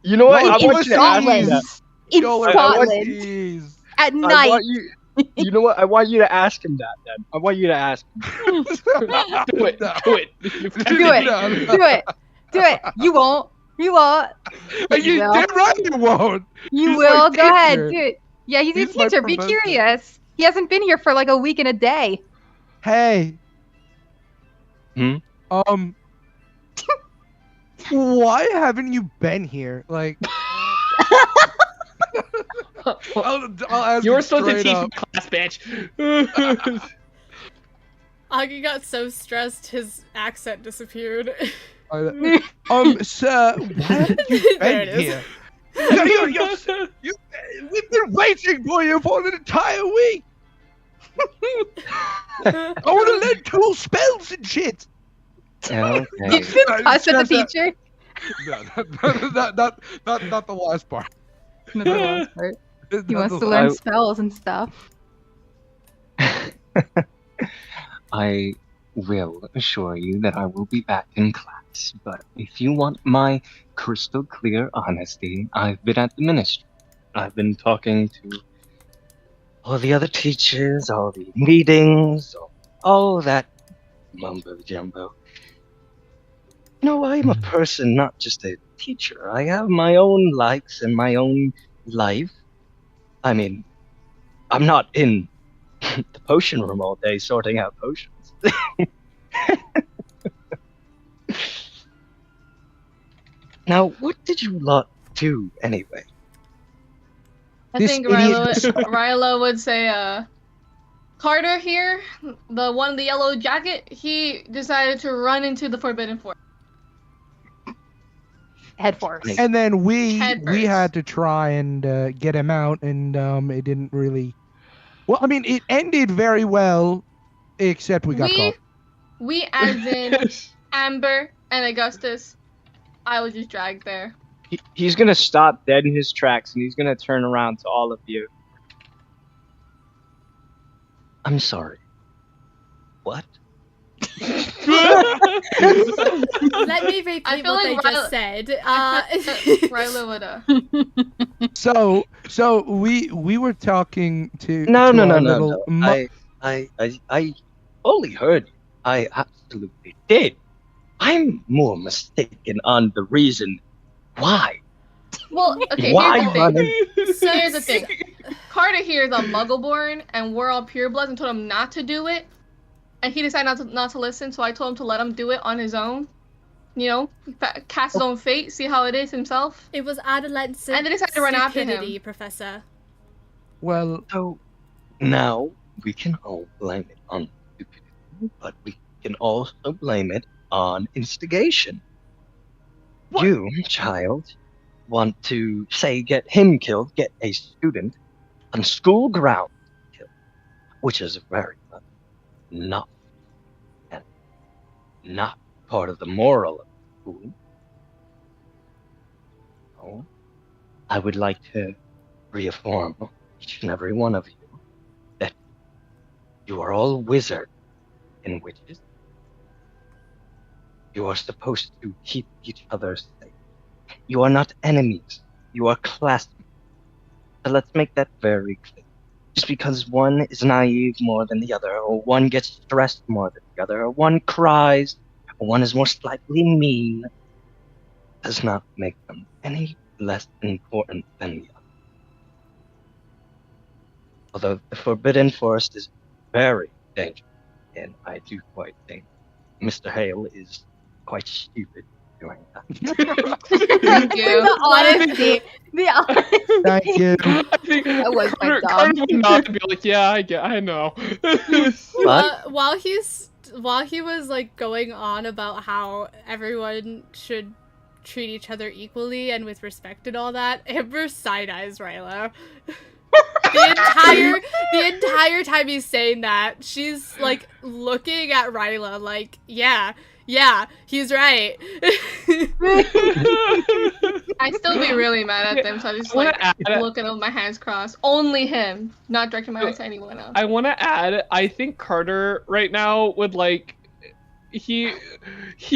You know what? No, I it's want you to ask him that. In Y'all are Scotland! pussies. At I night! want you know what? I want you to ask him that then. I want you to ask him. Do it. No. Do it. Do it! No, no. Do it! Do it! You won't! You won't! You will. damn right you won't. You He's will! my Go ahead! teacher. Do it! Yeah, he's He's your my teacher. Be professor. curious. He hasn't been here for like a week and a day. Hey. Hmm? Why haven't you been here? Like, I'll ask You you were supposed to straight teach up. class, bitch. Augie got so stressed his accent disappeared. Sir, why haven't you There it been is. here? We've been waiting for you for an entire week. I want to learn cool spells and shit. Okay. Did you cuss at the teacher? No, not the last part. Not the last part. He Not wants the to last- learn spells and stuff. I will assure you that I will be back in class, but if you want my crystal clear honesty, I've been at the ministry. I've been talking to all the other teachers, all the meetings, all that mumbo jumbo. No, I'm a person, not just a teacher. I have my own likes and my own life. I mean, I'm not in the potion room all day sorting out potions. Now, what did you lot do anyway? I This think idiot- Ryla would say, Carter here, the one in the yellow jacket, he decided to run into the Forbidden Forest. Head force. And then we Head first. had to try and get him out, and it didn't really. Well, I mean, it ended very well, except we got caught. We as in Amber and Augustus, I was just dragged there. He's gonna stop dead in his tracks, and he's gonna turn around to all of you. I'm sorry. What? Let me repeat I feel what like they just said. Ryla would, So we were talking to No. our little I only heard you. I absolutely did. I'm more mistaken on the reason why. Well, okay, Why here's the thing. running? So here's the thing. Carter here is a Muggleborn, and we're all purebloods, and told him not to do it. And he decided not to listen, so I told him to let him do it on his own. You know, cast his own fate, see how it is himself. It was adolescent And they decided to run after him. stupidity, Professor. Well, So now we can all blame it on stupidity, but we can also blame it on instigation. You, child, want to say get him killed, get a student on school ground killed, which is very much not and not part of the moral of school. So, I would like to reaffirm each and every one of you that you are all wizards and witches. You are supposed to keep each other safe. You are not enemies. You are classmates. So let's make that very clear. Just because one is naive more than the other, or one gets stressed more than the other, or one cries, or one is more slightly mean, does not make them any less important than the other. Although the Forbidden Forest is very dangerous, and I do quite think Mr. Hale is quite stupid doing that. Thank you. The honesty. The honesty. thank you. I think That was my Carter dog. would nod and be like, yeah, I know. But While he was like going on about how everyone should treat each other equally and with respect and all that, Amber side eyes Ryla. the entire time he's saying that, she's like looking at Ryla like, yeah, he's right. I'd still be really mad at them, so I just like look at him with my hands crossed. Only him, not directing my eyes to anyone else. I want to add, I think Carter right now would like, he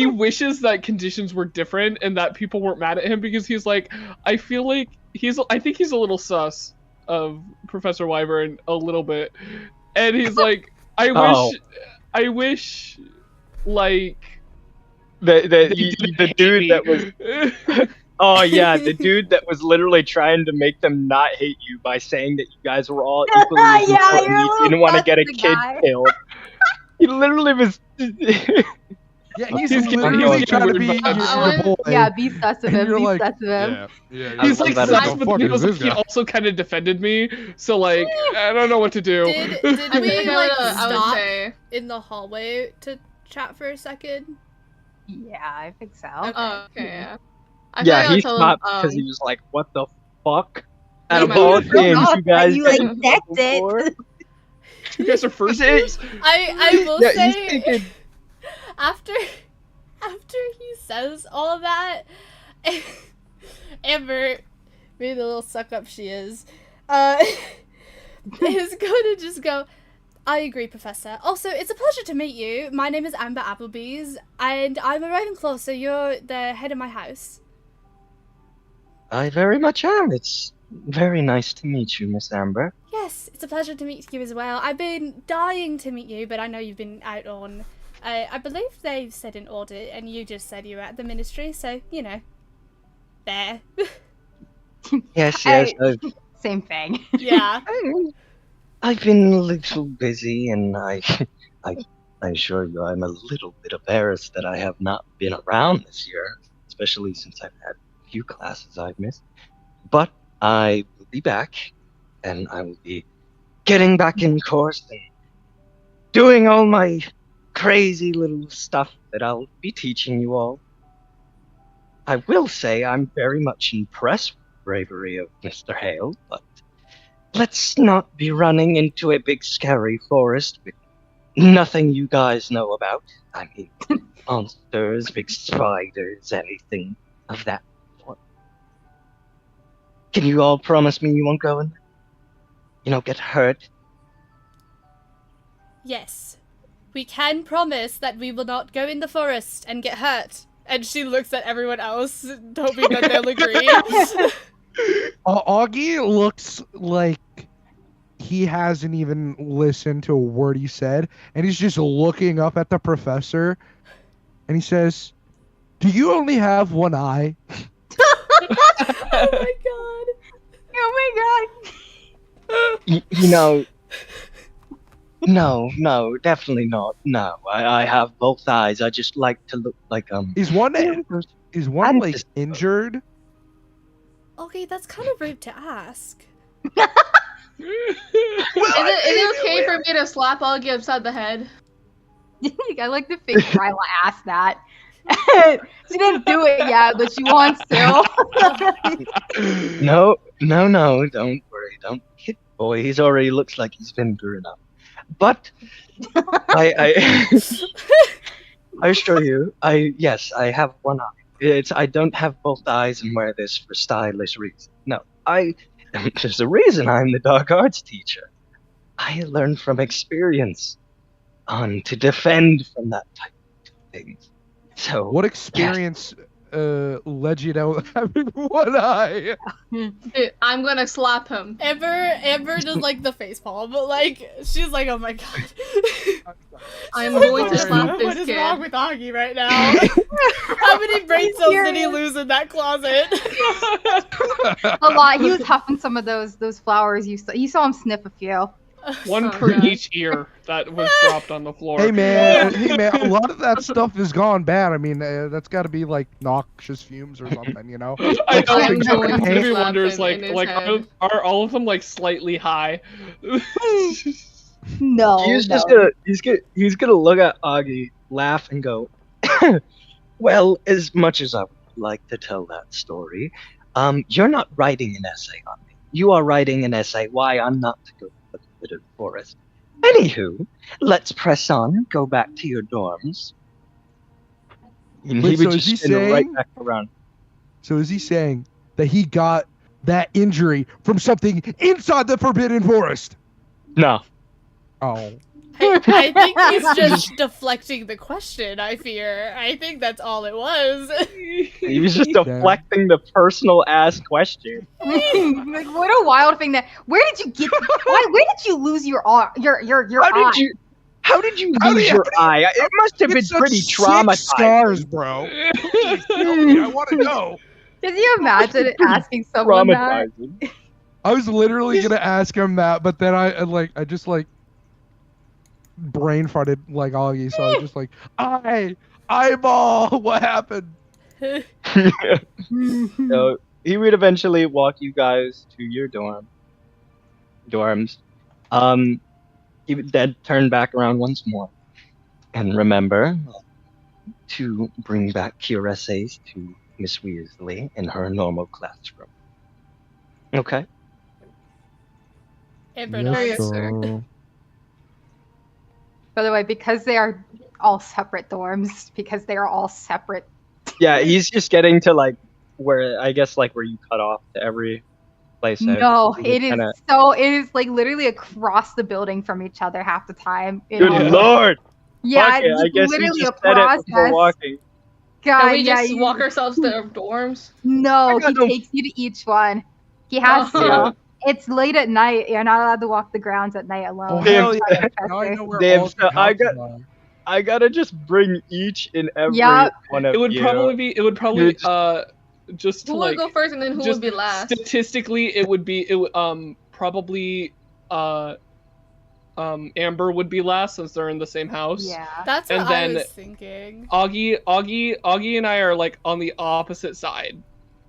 wishes that conditions were different and that people weren't mad at him, because he's like, I feel like I think he's a little sus of Professor Wyvern a little bit, and he's like, I wish like the dude that was oh yeah, the dude that was literally trying to make them not hate you by saying that you guys were all equally as important. You didn't want to get a kid killed. He literally was. Yeah, he's literally trying to be your boy. Yeah, be sus of him. Be Like, sus of him. yeah. He's like that sus, as but he also kind of defended me. So like, I don't know what to do. Did I we think like I would stop say. in the hallway to chat for a second? Yeah, I think so. Oh, okay, yeah. I Yeah, feel he like I'll stopped tell him, because he was like, "What the fuck?" Yeah, Out of man, all you things, you guys. you like did necked before. it. You guys are first years? I will Yeah, he's say thinking. after he says all of that, Amber, being the little suck up she is gonna just go, I agree, Professor. Also, it's a pleasure to meet you. My name is Amber Applebee's, and I'm a Ravenclaw, so you're the head of my house. I very much am. It's very nice to meet you, Miss Amber. Yes, it's a pleasure to meet you as well. I've been dying to meet you, but I know you've been out on, I believe they've said an audit, and you just said you were at the ministry, so, you know, there. Yes, Same thing. Yeah. I've been a little busy, and I assure you, I'm a little bit embarrassed that I have not been around this year, especially since I've had a few classes I've missed. But I will be back, and I will be getting back in course and doing all my crazy little stuff that I'll be teaching you all. I will say I'm very much impressed with the bravery of Mr. Hale, but let's not be running into a big scary forest with nothing you guys know about. I mean, monsters, big spiders, anything of that sort. Can you all promise me you won't go and, get hurt? Yes. We can promise that we will not go in the forest and get hurt. And she looks at everyone else, hoping that they'll agree. Augie looks like he hasn't even listened to a word he said, and he's just looking up at the professor, and he says, "Do you only have one eye?" Oh my god. Oh my No, definitely not. No, I have both eyes. I just like to look like Is one I'm like just- injured? Okay, that's kind of rude to ask. Is it okay for me to slap Augie upside the head? I like to think Ryla asked that. She didn't do it yet, but she wants to. No, don't worry. Don't hit boy. He's already looks like he's been through enough. But I assure you, yes, I have one eye. I don't have both eyes and wear this for stylish reasons. No, there's a reason I'm the dark arts teacher. I learned from experience on to defend from that type of things. So What experience led you to having one eye? Dude, I'm gonna slap him. Amber does like the face palm, but like she's like, oh my god. I'm going to slap What this is kid. wrong with Augie right now? How many brain cells did he lose in that closet? A lot. He was huffing some of those flowers. You saw him sniff a few. One Oh, per God. each ear that was dropped on the floor. Hey man, a lot of that stuff has gone bad. I mean, that's got to be like noxious fumes or something, you know? I Like, know, I'm something going to paint- Maybe slap wonders him in his like head. are all of them like slightly high? No, he's no. just he's gonna look at Augie, laugh, and go, "Well, as much as I would like to tell that story, you're not writing an essay on me. you are writing an essay why I'm not to go to the Forbidden Forest. Anywho, let's press on and go back to your dorms. And Wait, he so would is he just spin right saying- back around. So is he saying that he got that injury from something inside the Forbidden Forest? No. Oh. I think he's just deflecting the question, I fear. I think that's all it was. He was just deflecting the personal ass question. Like, what a wild thing that. Where did you get? Where did you lose your eye? How did you lose your eye? It must have been It's such pretty sick traumatizing. scars, bro. Please tell me. I want to know. Can you imagine asking someone that? Traumatizing. I was literally gonna ask him that, but then I just brain farted like Augie, so I was just like, eyeball, what happened? So he would eventually walk you guys to your dorms. He would then turn back around once more. And remember to bring back your essays to Miss Weasley in her normal classroom. Okay? Amber Yes, nods. sir. By the way, because they are all separate dorms, because they are all separate. Yeah, he's just getting to where you cut off to every place. No, He it is kinda- so. It is like literally across the building from each other half the time. Good lord! Yeah, Fuck it, I it's guess literally he a just said it before process. walking. God, Can we yeah, just walk ourselves to our dorms? No, I got he no- takes you to each one. He has to. Yeah. It's late at night. You're not allowed to walk the grounds at night alone. Oh Damn. hell yeah! Professor. Now I know where Damn, all so the I houses got- are. I gotta just bring each and every Yup. one of It would you. probably just to Who would go first and then who just would be last? statistically it would probably Amber would be last since they're in the same house. Yeah. That's what And I then- was thinking. Augie and I are like on the opposite side.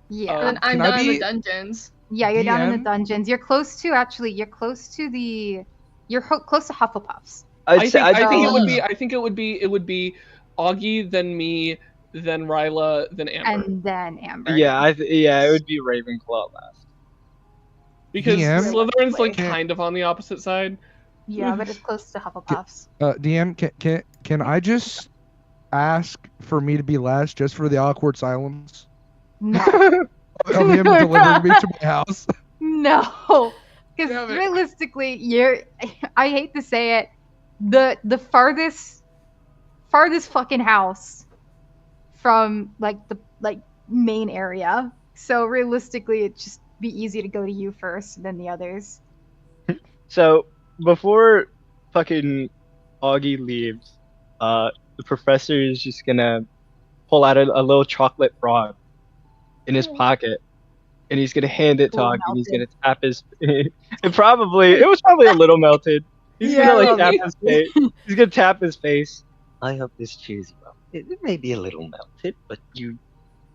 Yeah. And I'm Can I down in be- the dungeons. Yeah, you're down in the DM? dungeons. You're close to close to Hufflepuffs. I'd say- I think so- it would be Augie, then me, then Ryla, then Amber. And then Amber. Yeah, it would be Ravenclaw last. Because DM? Slytherin's like Can- kind of on the opposite side. Yeah, but it's close to Hufflepuffs. DM, can I just ask for me to be last just for the awkward silence No. of him delivering me to my house? No. Because Damn it. realistically, I hate to say it, the farthest fucking house from the main area. So realistically, it'd just be easy to go to you first than the others. So before fucking Augie leaves, the professor is just gonna pull out a little chocolate frog in his pocket, and he's gonna hand it to Fully Augie. And he's gonna melted. tap his. It was probably a little melted. He's Yeah, gonna tap maybe. his face. He's gonna tap his face. I hope this cheers you up. It may be a little melted, but you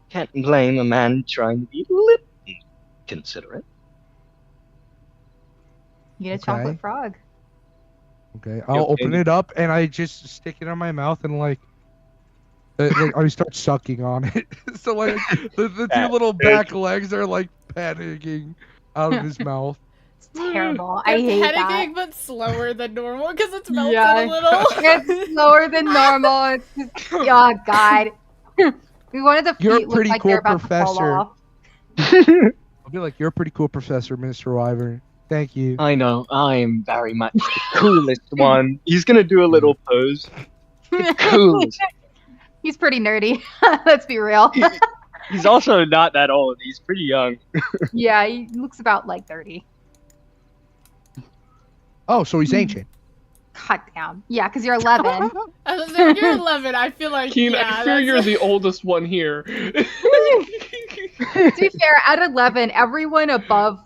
can't blame a man trying to be a little considerate. You get a Okay. chocolate frog. Okay, I'll open it up and I just stick it in my mouth and I start sucking on it. So the two little back legs are panicking out of his mouth. It's terrible. I It's hate that. panicking, but slower than normal because it's melted Yeah. a little. It's slower than normal. It's just, oh god. One of the You're a feet look pretty like they're cool about to fall professor. off. I'll be like, you're a pretty cool professor, Mr. Wyvern. Thank you. I know, I am very much the coolest one. He's gonna do a little pose. The coolest. He's pretty nerdy. Let's be real. He's also not that old. He's pretty young. Yeah, he looks about 30. Oh, so he's ancient. God damn. Yeah, because you're 11. I was like, you're 11. I feel like Keen, yeah, I fear that's- you're the oldest one here. To be fair, at 11, everyone above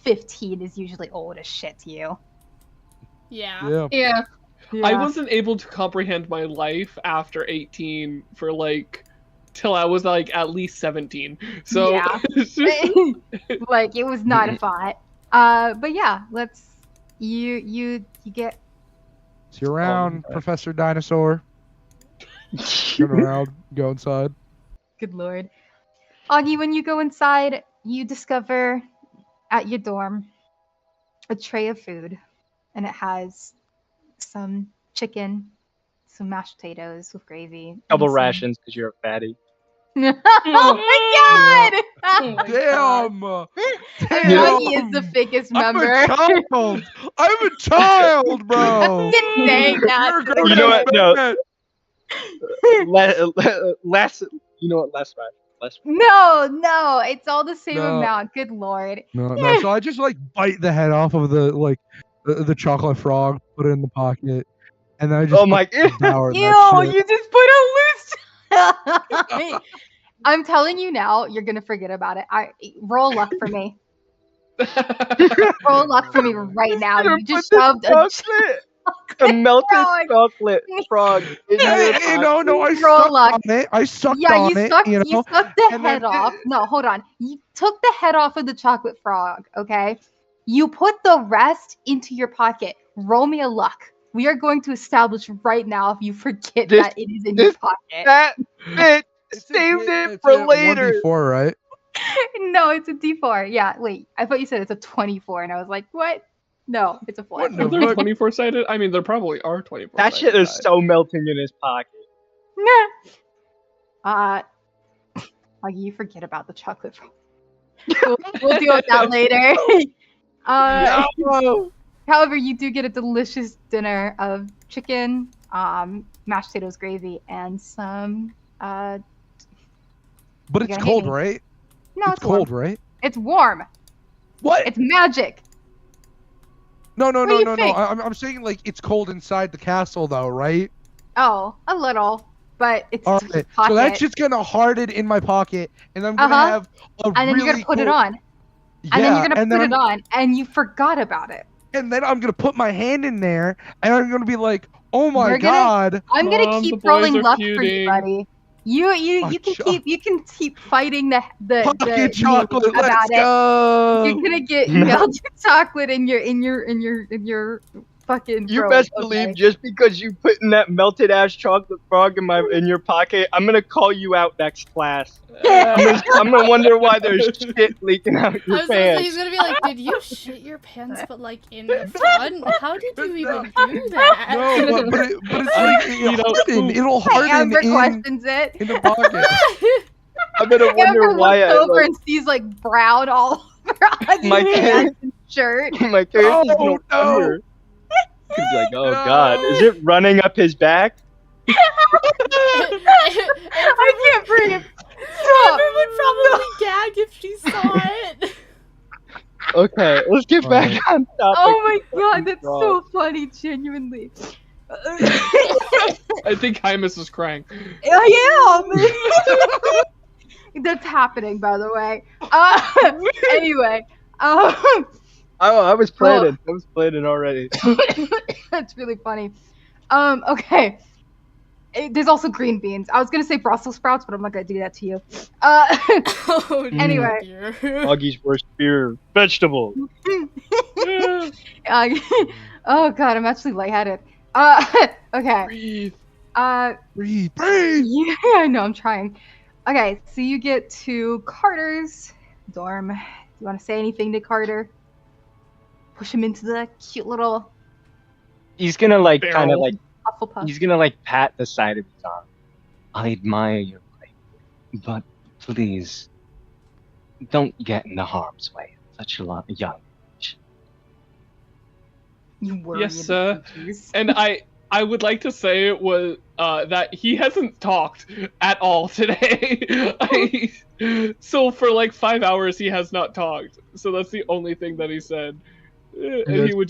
15 is usually old as shit to you. Yeah. I Yeah. wasn't able to comprehend my life after 18 for till I was at least 17. So Yeah. it's just- It was not a thought. But yeah, you get See you around, okay. Professor Dinosaur. Turn around, go inside. good lord. Augie, when you go inside, you discover at your dorm a tray of food, and it has some chicken, some mashed potatoes with gravy. and Double some- rations because you're a fatty. Oh my Oh my God. Damn! Maggie is the fakest member. I'm a child. I'm a child, bro. Dang that. You're a grown You know what? No. man. Less. You know what? Less rations. Less. No, it's all the same No. amount. Good lord. No. So I just like bite the head off of the chocolate frog, put it in the pocket, and then I just Oh my god. devour Ew, that shit. you just put a loose. I'm telling you now, you're gonna forget about it. Roll luck for me. Roll luck for me right now. You just shoved a A melted frog. chocolate frog in your Hey, no, I Roll sucked luck. on it. I sucked Yeah, on you it. sucked. You You know. sucked the and then head off. No, hold on. You took the head off of the chocolate frog. Okay. You put the rest into your pocket. Roll me a luck. We are going to establish right now if you forget This- that it is in your pocket. That bitch It's a saved D- it it's for a later. 1d4, right? No, it's a D4. Yeah, wait. I thought you said it's a 24, and I was like, what? No, it's a 4. What Are the there fuck? 24 sided? I mean, there probably are 24. That shit is so melting in his pocket. You forget about the chocolate frog. We'll deal with that later. No. However, you do get a delicious dinner of chicken, mashed potatoes, gravy, and some. But You're it's gonna hate cold, me. right? No, It's cold, right? It's warm. What? It's magic. No. do you think? I'm saying like it's cold inside the castle, though, right? Oh, a little, but it's All just right. pocket. So that's just gonna harden in my pocket, and I'm gonna Uh-huh. have a and then really you're gonna put it cool- on, Yeah, and then you're gonna put I'm, it on, and you forgot about it. and then I'm gonna put my hand in there, and I'm gonna be like, "Oh my You're gonna- god!" I'm gonna Mom, the keep boys rolling are luck for feuding. you, buddy. You Oh, can keep fighting the Pocket chocolate, news about let's it. go. You're gonna get melted chocolate in your fucking You throat, best okay? believe just because you putting that melted ass chocolate frog in your pocket, I'm gonna call you out next class. I'm gonna wonder why there's shit leaking out I your was gonna say pants. he's gonna be like, did you shit your pants, but like in the front? How did you even do that? No, but it's like it'll harden Amber in questions it. the pocket. I'm gonna wonder Amber why looks I over like, and sees like brown all over My Augie's pants and shirt. my character's Oh, no no. wonder. He's gonna be like, oh No. god, is it running up his back? I can't breathe. Stop. Amber would probably gag if she saw it. Okay, let's get back on topic. Oh my god, that's Frog. so funny, genuinely. I think Hymus is crying. I am. That's happening, by the way. Anyway, Oh, I was planning. I was planning already. that's really funny. Okay. There's also green beans. I was gonna say Brussels sprouts, but I'm not gonna do that to you. Oh, Anyway. dear. Augie's worst fear: vegetable. Oh god, I'm actually lightheaded. Okay. Breathe. Breathe. Yeah, I know, I'm trying. Okay, so you get to Carter's dorm. Do you want to say anything to Carter? Push him into the cute little He's gonna like kind of Barrel. like Hufflepuff. he's gonna like pat the side of his arm. I admire your bravery, but please don't get in the harm's way at such a young age. You worry. Yes, sir. And I would like to say was that he hasn't talked at all today. So for like 5 hours he has not talked. So that's the only thing that he said. And he would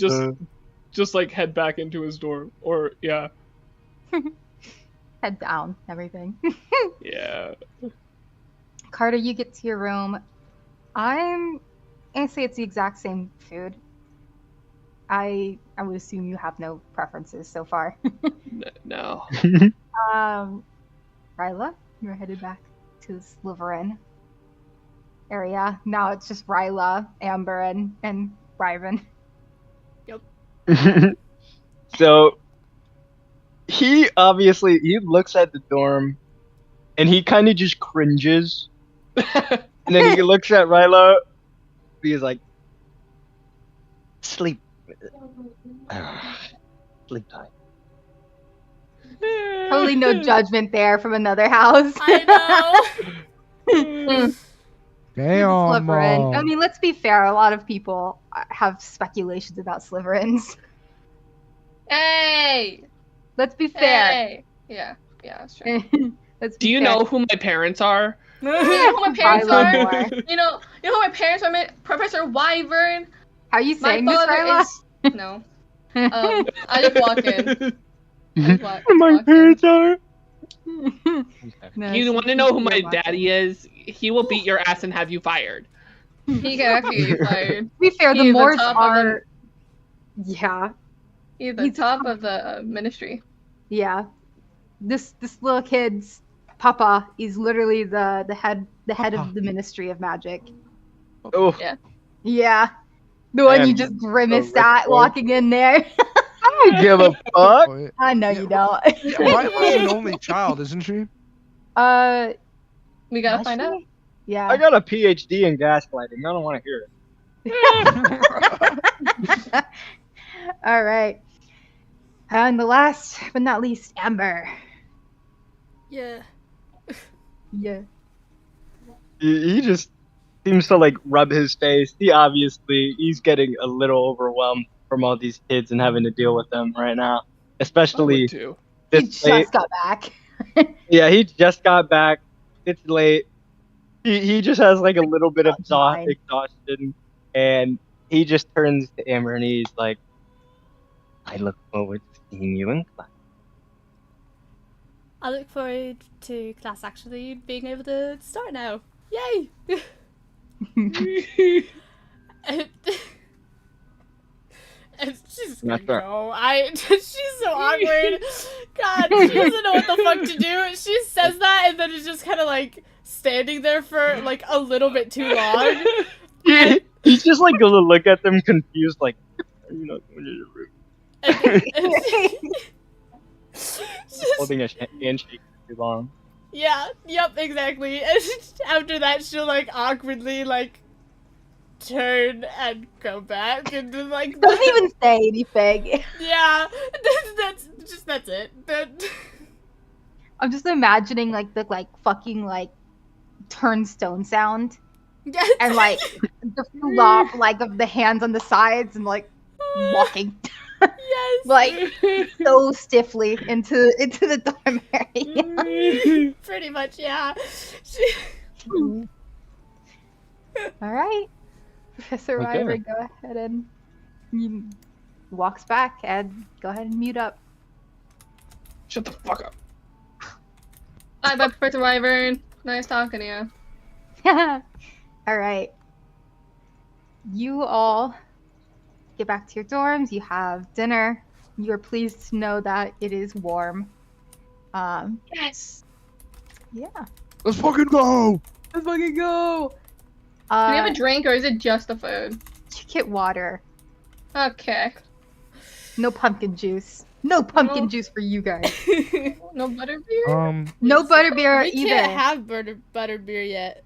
just like head back into his dorm. Or yeah. Head down, everything. Yeah. Carter, you get to your room. I'm gonna say it's the exact same food. I would assume you have no preferences so far. No. Ryla, you're headed back to the Slytherin area. Now it's just Ryla, Amber, and Ryven. So he looks at the dorm and he kind of just cringes. And then he looks at Ryla. He's like, Sleep. Sleep time. Totally no judgment there from another house. I know. Damn. Slytherin. I mean, let's be fair. A lot of people have speculations about Slytherins. Hey! Let's be fair. Hey! Yeah, that's true. Let's Do be you fair. know who my parents are? You know who my parents Ryla are? Moore. You know who my parents are? Professor Wyvern. How are you My saying, Miss father Ryla? is no. I just walk in. My parents are. No, You she- want to know who she's my still walking. daddy is? He will beat your ass and have you fired. He can actually get you fired. To be fair, the He's the Moors top of are. Yeah, He's the He's the top top. of the ministry. yeah. This little kid's papa is literally the head of the Ministry of Magic. Oh, Yeah, the one Damn, you just grimaced Rick at Boy. walking in there. I don't give a fuck. Wait, I know Yeah, you don't. yeah, Ryla's an only child, isn't she? We gotta find out. Yeah. I got a PhD in gaslighting. I don't want to hear it. All right. And the last but not least, Amber. Yeah. Yeah. He just seems to like rub his face. He's getting a little overwhelmed from all these kids and having to deal with them right now. I would Especially too. He this late. just got back. Yeah, he just got back. It's late. He just has like a little bit of That's fine. exhaustion, and he just turns to Amber and he's like, "I look forward to seeing you in class." I look forward to class actually being able to start now. Yay! And she's gonna Not sure. go. She's so awkward. God, she doesn't know what the fuck to do. She says that and then is just kind of like standing there for like a little bit too long. He's just like gonna look at them confused, like, "Are you not going to your room?" And just- Holding a handshake too long. yeah, yep, exactly. And after that, she'll like awkwardly like turn and go back and then like Doesn't even say anything. yeah, that's it. I'm just imagining like the fucking turnstone sound and like the flop of the hands on the sides and like walking yes, like so stiffly into the dormitory. pretty much, yeah. All right, Professor Okay. Ryver, go ahead and he walks back and go ahead and mute up. Shut the fuck up. Bye, Professor Wyvern. Nice talking to you. All right. You all get back to your dorms. You have dinner. You are pleased to know that it is warm. Yes. Yeah. Let's fucking go! Let's fucking go. Do we have a drink or is it just the food? You get water. Okay. No pumpkin juice. No pumpkin No. juice for you guys. No butterbeer? No butterbeer We either. can't have butterbeer yet.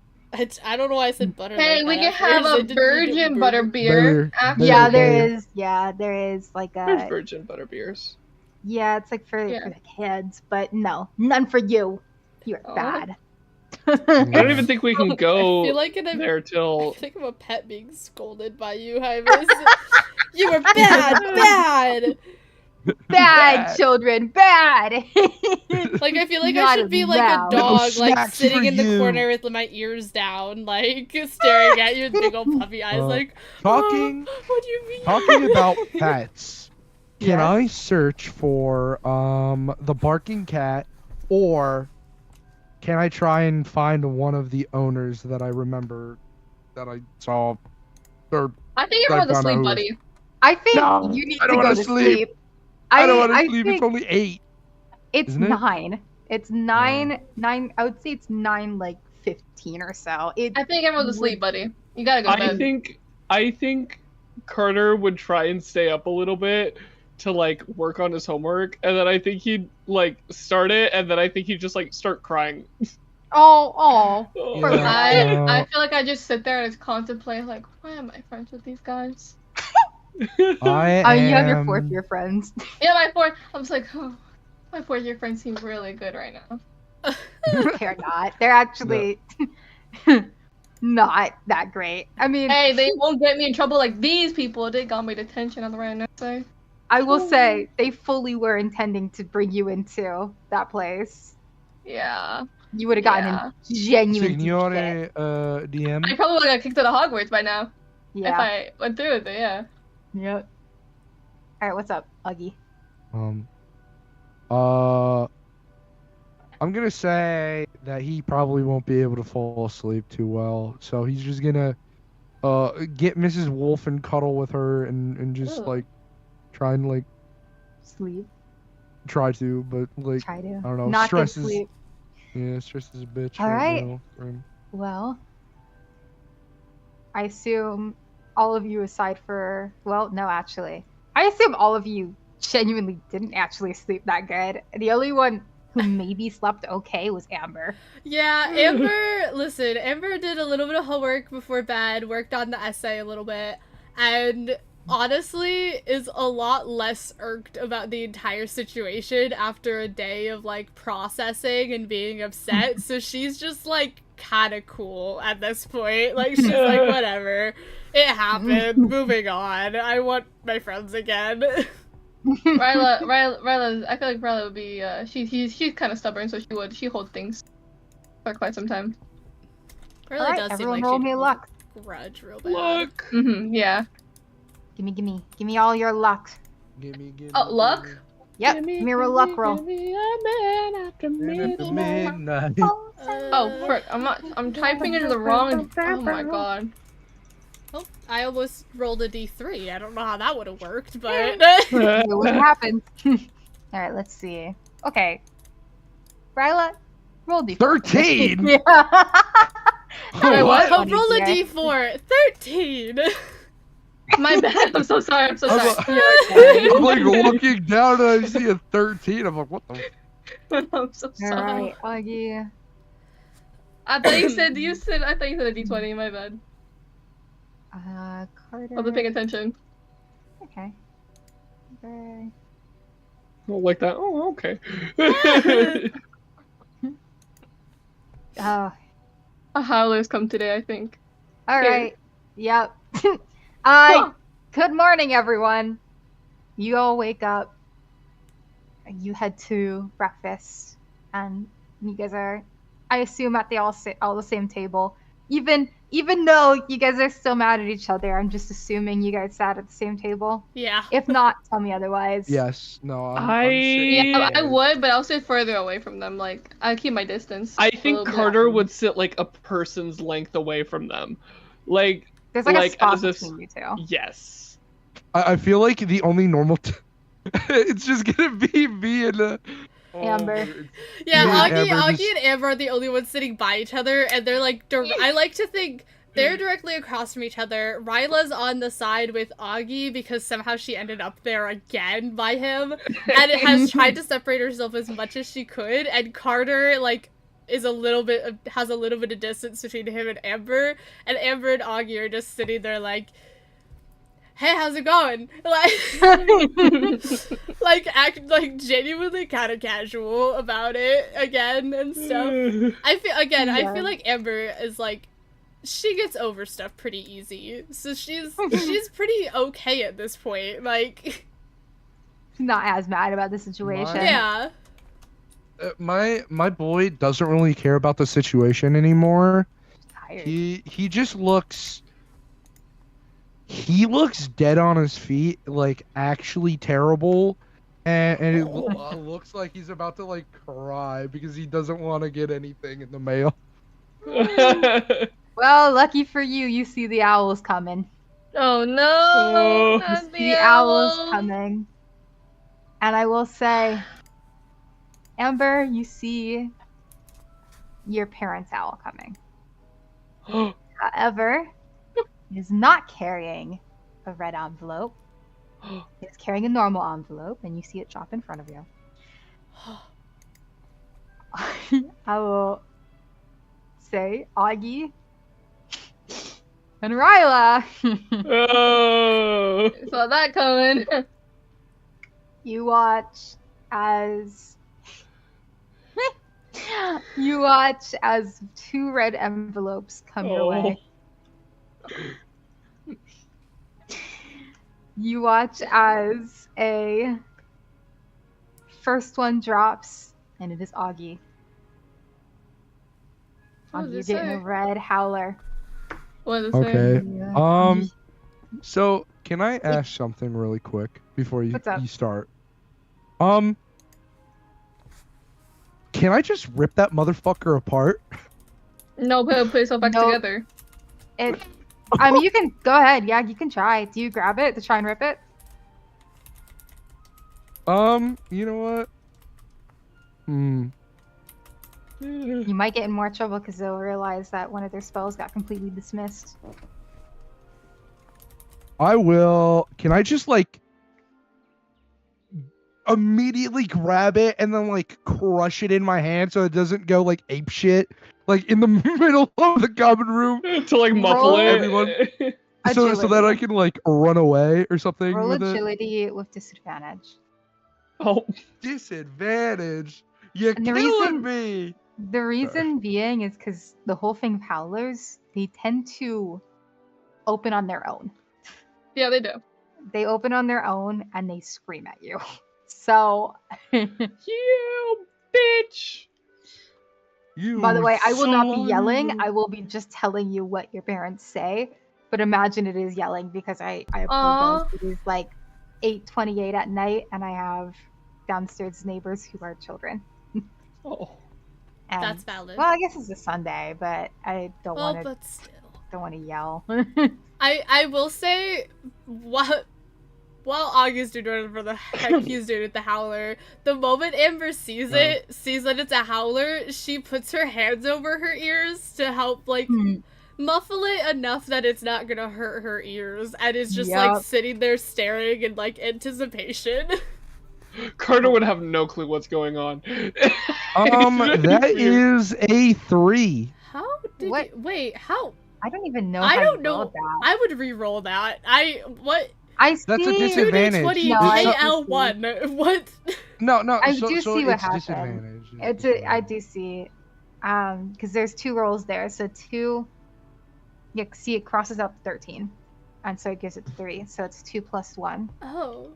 I don't know why I said butter. Hey, like we that can at have first. I a didn't virgin get butterbeer. Better. After. Yeah, Better. there is like There's a virgin butterbeers. yeah, it's like for Yeah. the kids, but no, none for you. You're Oh. bad. I don't even think we can I go feel like there I till. think I'm a pet being scolded by you, Hymus. You were bad. Bad children, bad. Like I feel like Not I should be like now. a dog, No like snacks sitting for in the you. corner with my ears down, like staring at you with big old puppy eyes, like Talking "Oh, what do you mean? talking about pets. Can Yes. I search for the barking cat, or can I try and find one of the owners that I remember that I saw? Or I think Right everyone's down asleep, our buddy. I think No, you need I to don't go wanna to sleep. sleep. I don't want to I sleep. think It's only 8. it's isn't it? 9. It's 9. I would say it's 9:15 or so. I think everyone's asleep, buddy. You gotta go to bed. I think Carter would try and stay up a little bit to like work on his homework, and then I think he'd like start it, and then I think he'd just like start crying. Oh. Oh. Yeah. I feel like I just sit there and just contemplate like, why am I friends with these guys? I You have your am. fourth year friends. Yeah, my fourth. I was like, oh, my fourth year friends seem really good right now. They're not. They're actually not that great. I mean, Hey, they won't get me in trouble like these people. They got me detention on the right side. I will say they fully were intending to bring you into that place. Yeah. You would have gotten in genuine deep shit. Signore I DM. probably would have got kicked out of Hogwarts by now. If Yeah. I went through with it, yeah. Yep. All right, what's up, Uggy? I'm gonna say that he probably won't be able to fall asleep too well, so he's just gonna get Mrs. Wolf and cuddle with her and just Ooh. like try and like Sleep. try to, but like Try to. I don't know, Not get stress is sleep. yeah, stress is a bitch All right. now for him. Well, I assume all of you aside for, well, no, actually. I assume all of you genuinely didn't actually sleep that good. The only one who maybe slept okay was Amber. Yeah, Amber, listen, Amber did a little bit of homework before bed, worked on the essay a little bit, and honestly is a lot less irked about the entire situation after a day of, like, processing and being upset, so she's just, like, kind of cool at this point. Like, she's like, whatever, it happened, moving on, I want my friends again. Ryla, I feel like Ryla would be, she's kind of stubborn, so she hold things for quite some time. Really Alright, does seem everyone like roll she'd me hold luck. a grudge real bad. Look. Yeah. Give me all your luck. Give me. Oh, luck? Yep, give me a luck roll. Give me a man after Midnight. I'm typing in the wrong, oh my god. Oh, I almost rolled a d3. I don't know how that would have worked, but... It wouldn't happen. Alright, let's see. Okay. Ryla, roll D4. 13. Yeah. Wait, What? oh, roll a d4. 13! My bad, I'm so sorry, I'm so sorry. I'm like looking down and I see a 13. I'm like, what the? I'm so sorry. Alright, Augie. I thought you said a d20, my bad. Carter. I wasn't paying attention. Okay. Okay. Oh, like that. Oh, okay. Oh, A howler's come today, I think. alright. Yep. Good morning, everyone. You all wake up. You head to breakfast, and you guys are, I assume, at the all the same table. Even though you guys are still mad at each other, I'm just assuming you guys sat at the same table. Yeah. If not, tell me otherwise. Yes. No. Yeah, I would, but I'll sit further away from them. Like, I'll keep my distance. I a think little bit. Carter would sit like a person's length away from them. Like, There's like a spot as if- between you two. yes. I feel like the only normal. It's just gonna be me and Amber. Yeah, Me and Amber Augie just- and Amber are the only ones sitting by each other, and they're like, I like to think they're directly across from each other. Ryla's on the side with Augie because somehow she ended up there again by him, and it has tried to separate herself as much as she could, and Carter, like, has a little bit of distance between him and Amber and Augie are just sitting there like, hey, how's it going? Like, act like genuinely kind of casual about it again and stuff. I feel like Amber is like, she gets over stuff pretty easy, so she's pretty okay at this point. Like, Not as mad about the situation. yeah, my boy doesn't really care about the situation anymore. Tired. He just looks. He looks dead on his feet, like actually terrible, and it looks like he's about to like cry because he doesn't want to get anything in the mail. Well, lucky for you, you see the owls coming. Oh no! Oh. Not The owls coming. And I will say, Amber, you see your parents' owl coming. However, it is not carrying a red envelope. It's carrying a normal envelope, and you see it drop in front of you. I will say, Augie and Ryla. Saw that coming. You watch as you watch as 2 red envelopes come your way. You watch as a first one drops, and it is Augie. What Augie, does you're it getting a say? red howler. What does it Okay. say? Yeah. So can I ask something really quick before you What's up? start? Can I just rip that motherfucker apart? No, put yourself back Nope. together. I mean, you can go ahead. Yeah, you can try. Do you grab it to try and rip it? You know what? You might get in more trouble because they'll realize that one of their spells got completely dismissed. I will. Can I just like immediately grab it and then like crush it in my hand so it doesn't go like ape shit like in the middle of the common room To like muffle Roll it. everyone. so that I Agility. can like run away or something Roll with it. agility with disadvantage. Oh, Disadvantage. You're And the killing reason- me. The reason being is because the whole thing of howlers, they tend to open on their own. Yeah, they do. They open on their own and they scream at you. So, you bitch. You by the way, I will not be son yelling. of- I will be just telling you what your parents say. But imagine it is yelling because I Aw. apologize. It is like 8:28 at night and I have downstairs neighbors who are children. Oh. And, That's valid. well, I guess it's a Sunday, but I don't Well, want to but still. yell. I will say, while August doing whatever the heck he's doing with the howler, the moment Amber sees that it's a howler, she puts her hands over her ears to help like muffle it enough that it's not gonna hurt her ears, and is just like Yup. sitting there staring in like anticipation. Carter would have no clue what's going on. That is a 3. How did What? you wait? How? I don't even know. I how don't you know. rolled that. I would re-roll that. What? I see. That's a disadvantage. 2d20 No, I- KL1. What? No, I so, do so see what it's happened. disadvantage. I do see. Because there's 2 rolls there, so 2. You see, it crosses out 13, and so it gives it 3. So it's 2 plus 1. Oh.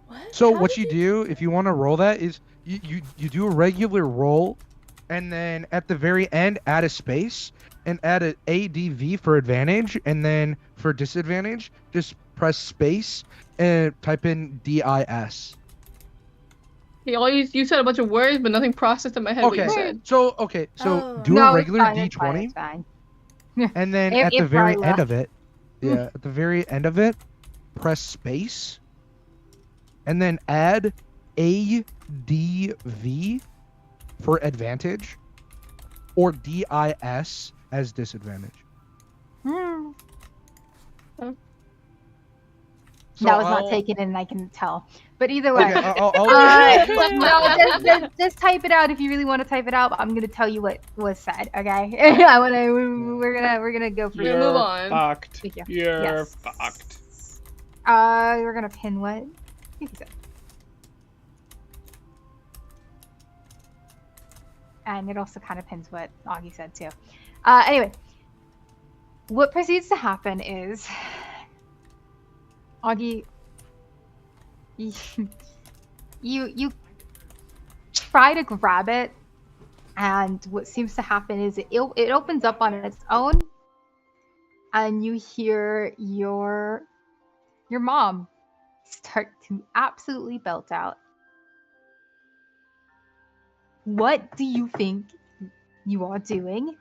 What? So How what did you do if you want to roll that is you do a regular roll, and then at the very end add a space and add a ADV for advantage, and then for disadvantage just press space and type in DIS. Yeah, you said a bunch of words, but nothing processed in my head what you Okay, said. so Oh. do No, a it's regular fine, it's fine, D20, it's fine. and then If- at the if very Ryla- end of it, at the very end of it, press space, and then add ADV for advantage, or DIS as disadvantage. Hmm. So that was I'll- not taken in, I can tell. But either way, Okay, I'll no, just type it out if you really want to type it out. But I'm gonna tell you what was said. Okay, we're gonna go for You're it. move on. Fucked. Thank you. You're Yes. fucked. We're gonna pin what? Fifi said. And it also kind of pins what Augie said too. Anyway, what proceeds to happen is Augie, you try to grab it, and what seems to happen is it opens up on its own, and you hear your mom start to absolutely belt out. What do you think you are doing?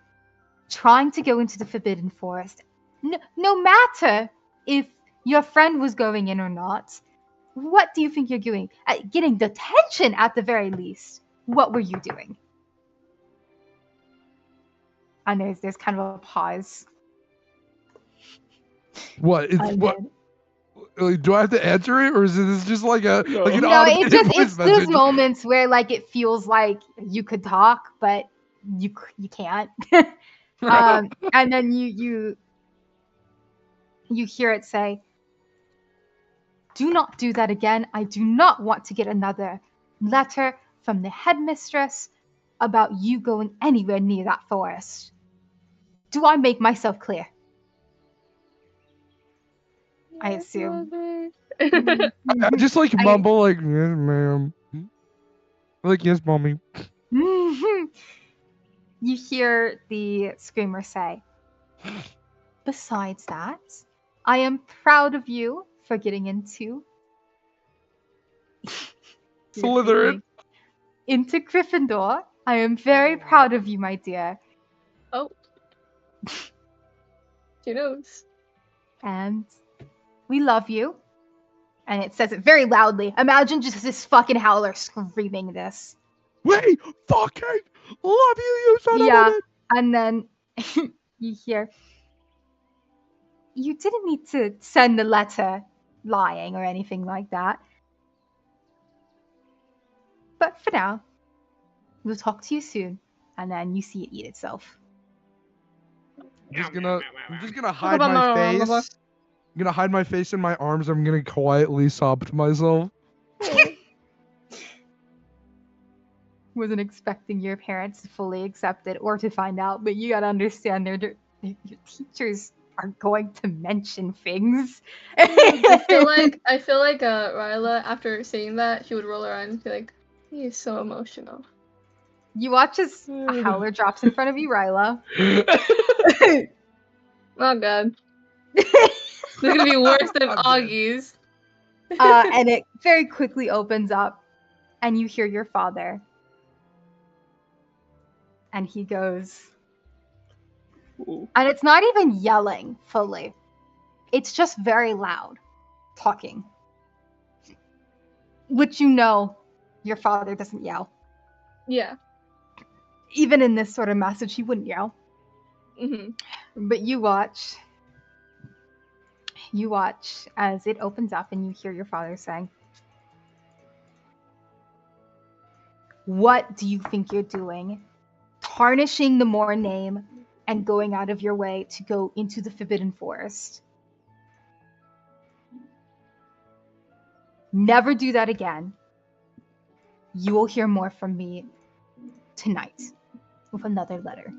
Trying to go into the Forbidden Forest. No matter if your friend was going in or not. What do you think you're doing? Getting detention at the very least. What were you doing? And there's kind of a pause. What? It's And what? then- Do I have to answer it, or is this just like an No, automated it's voice those message? moments where like it feels like you could talk, but you can't. And then you hear it say, Do not do that again. I do not want to get another letter from the headmistress about you going anywhere near that forest. Do I make myself clear? I assume. I just like mumble like, yes, ma'am. Like, yes, mommy. You hear the screamer say, besides that, I am proud of you for getting into Slytherin. into Gryffindor. I am very proud of you, my dear. Oh. She knows. And we love you. And it says it very loudly. Imagine just this fucking howler screaming this. Wait, fucking love you son of a Yeah, bitch. and then you hear, you didn't need to send the letter lying or anything like that. But for now, we'll talk to you soon. And then you see it eat itself. I'm just gonna hide my face. I'm gonna hide my face in my arms. I'm gonna quietly sob to myself. Wasn't expecting your parents to fully accept it or to find out, but you gotta understand your teachers are going to mention things. I feel like Ryla, after saying that, she would roll around and be like, he is so emotional. You watch as a howler drops in front of you, Ryla. Oh god. This is gonna be worse than Augie's. And it very quickly opens up, and you hear your father. And he goes, and it's not even yelling fully. It's just very loud talking. Which you know your father doesn't yell. Yeah. Even in this sort of message, he wouldn't yell. Mm-hmm. But you watch as it opens up and you hear your father saying, what do you think you're doing? Tarnishing the Moor name and going out of your way to go into the Forbidden Forest. Never do that again. You will hear more from me tonight with another letter.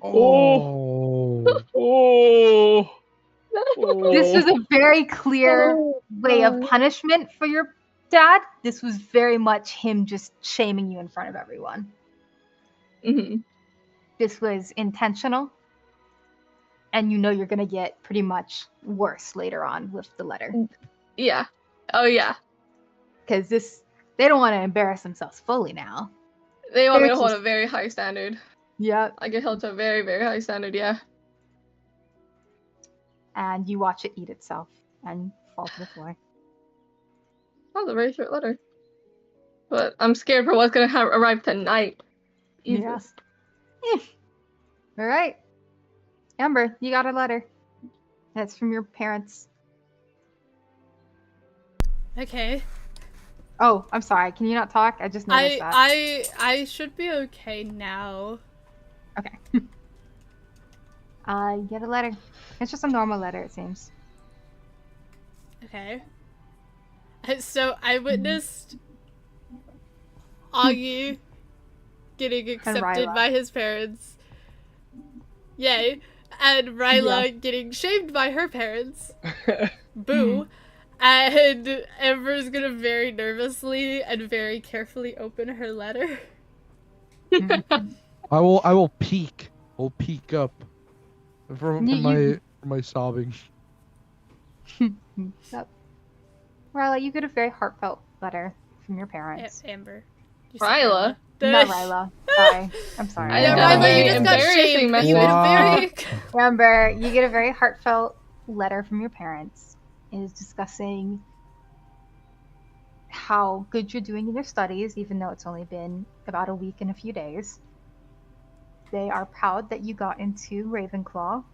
Oh. Oh. This was a very clear way of punishment for your dad. This was very much him just shaming you in front of everyone. Mm-hmm. This was intentional. And you know you're going to get pretty much worse later on with the letter. Yeah. Oh yeah. Because they don't want to embarrass themselves fully now. They want me to They're hold just- a very high standard. Yep. I get held to a very, very high standard, yeah. And you watch it eat itself and fall to the floor. That was a very short letter. But I'm scared for what's gonna arrive tonight. Jesus. Yeah. All right. Amber, you got a letter. That's from your parents. Okay. Oh, I'm sorry. Can you not talk? I just noticed that. I should be okay now. Okay. You get a letter. It's just a normal letter, it seems. Okay. So I witnessed Augie getting accepted Ryla. by his parents. Yay. And Ryla getting shamed by her parents. Boo. And Amber's gonna very nervously and very carefully open her letter. I will peek. I'll peek up from my sobbing. Yep. Ryla, you get a very heartfelt letter from your parents. Amber. You said Ryla? Not Ryla. Sorry. I'm sorry. I Yeah, got a Ryla, very you just got embarrassing shamed. message. You get a Wow. very... Amber, you get a very heartfelt letter from your parents. It is discussing how good you're doing in your studies, even though it's only been about a week and a few days. They are proud that you got into Ravenclaw.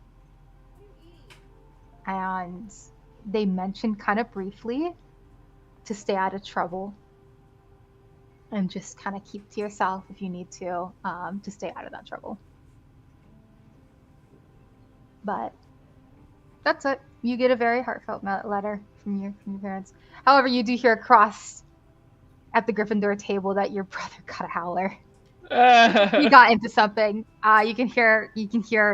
And they mentioned kind of briefly to stay out of trouble and just kind of keep to yourself if you need to stay out of that trouble. But That's it. You get a very heartfelt letter from your parents. However, you do hear across at the Gryffindor table that your brother got a howler. He got into something. You can hear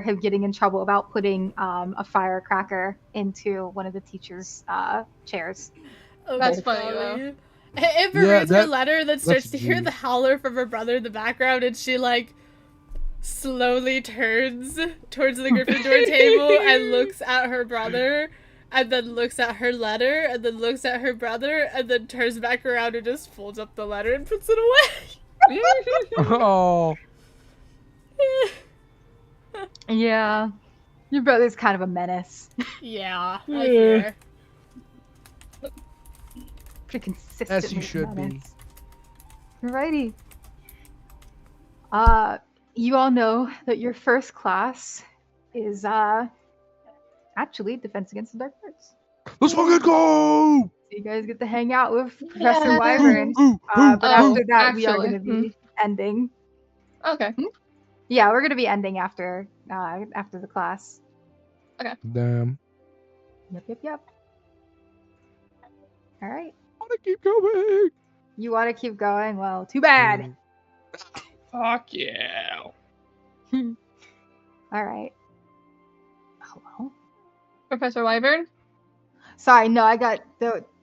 him getting in trouble about putting a firecracker into one of the teachers' chairs. Oh, That's my funny, golly. Amber Yeah, reads her letter, then starts to hear genius. the howler from her brother in the background, and she like slowly turns towards the Gryffindor table and looks at her brother, and then looks at her letter, and then looks at her brother, and then turns back around and just folds up the letter and puts it away. Oh. Yeah. Your brother's kind of a menace. Yeah, I hear. Pretty consistent. As he should be. Alrighty. You all know that your first class is actually Defense Against the Dark Arts. Let's fucking go! So you guys get to hang out with Professor Wyvern. But after that, we are going to be ending. Okay. Yeah, we're going to be ending after the class. Damn. Yep. All right. I want to keep going. You want to keep going? Well, too bad. Fuck yeah. All right. Hello? Professor Wyvern? Sorry, no, I got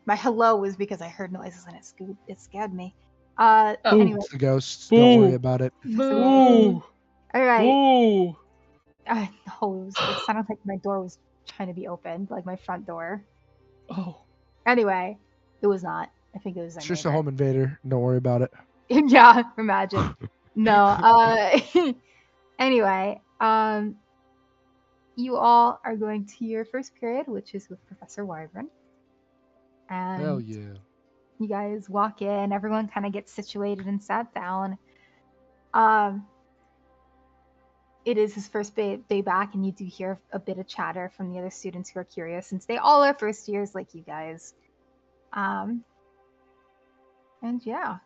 my hello was because I heard noises and it scared me. Anyway. It's the ghosts. Don't worry about it. Boo. All right. Boo. No, it sounded like my door was trying to be opened, like my front door. Oh. Anyway, it was not. I think it was. It's just a home invader. Don't worry about it. Yeah, imagine. No. Anyway, you all are going to your first period, which is with Professor Wyvern. And Hell yeah. you guys walk in. Everyone kind of gets situated and sat down. It is his first day back, and you do hear a bit of chatter from the other students who are curious, since they all are first years like you guys. And yeah.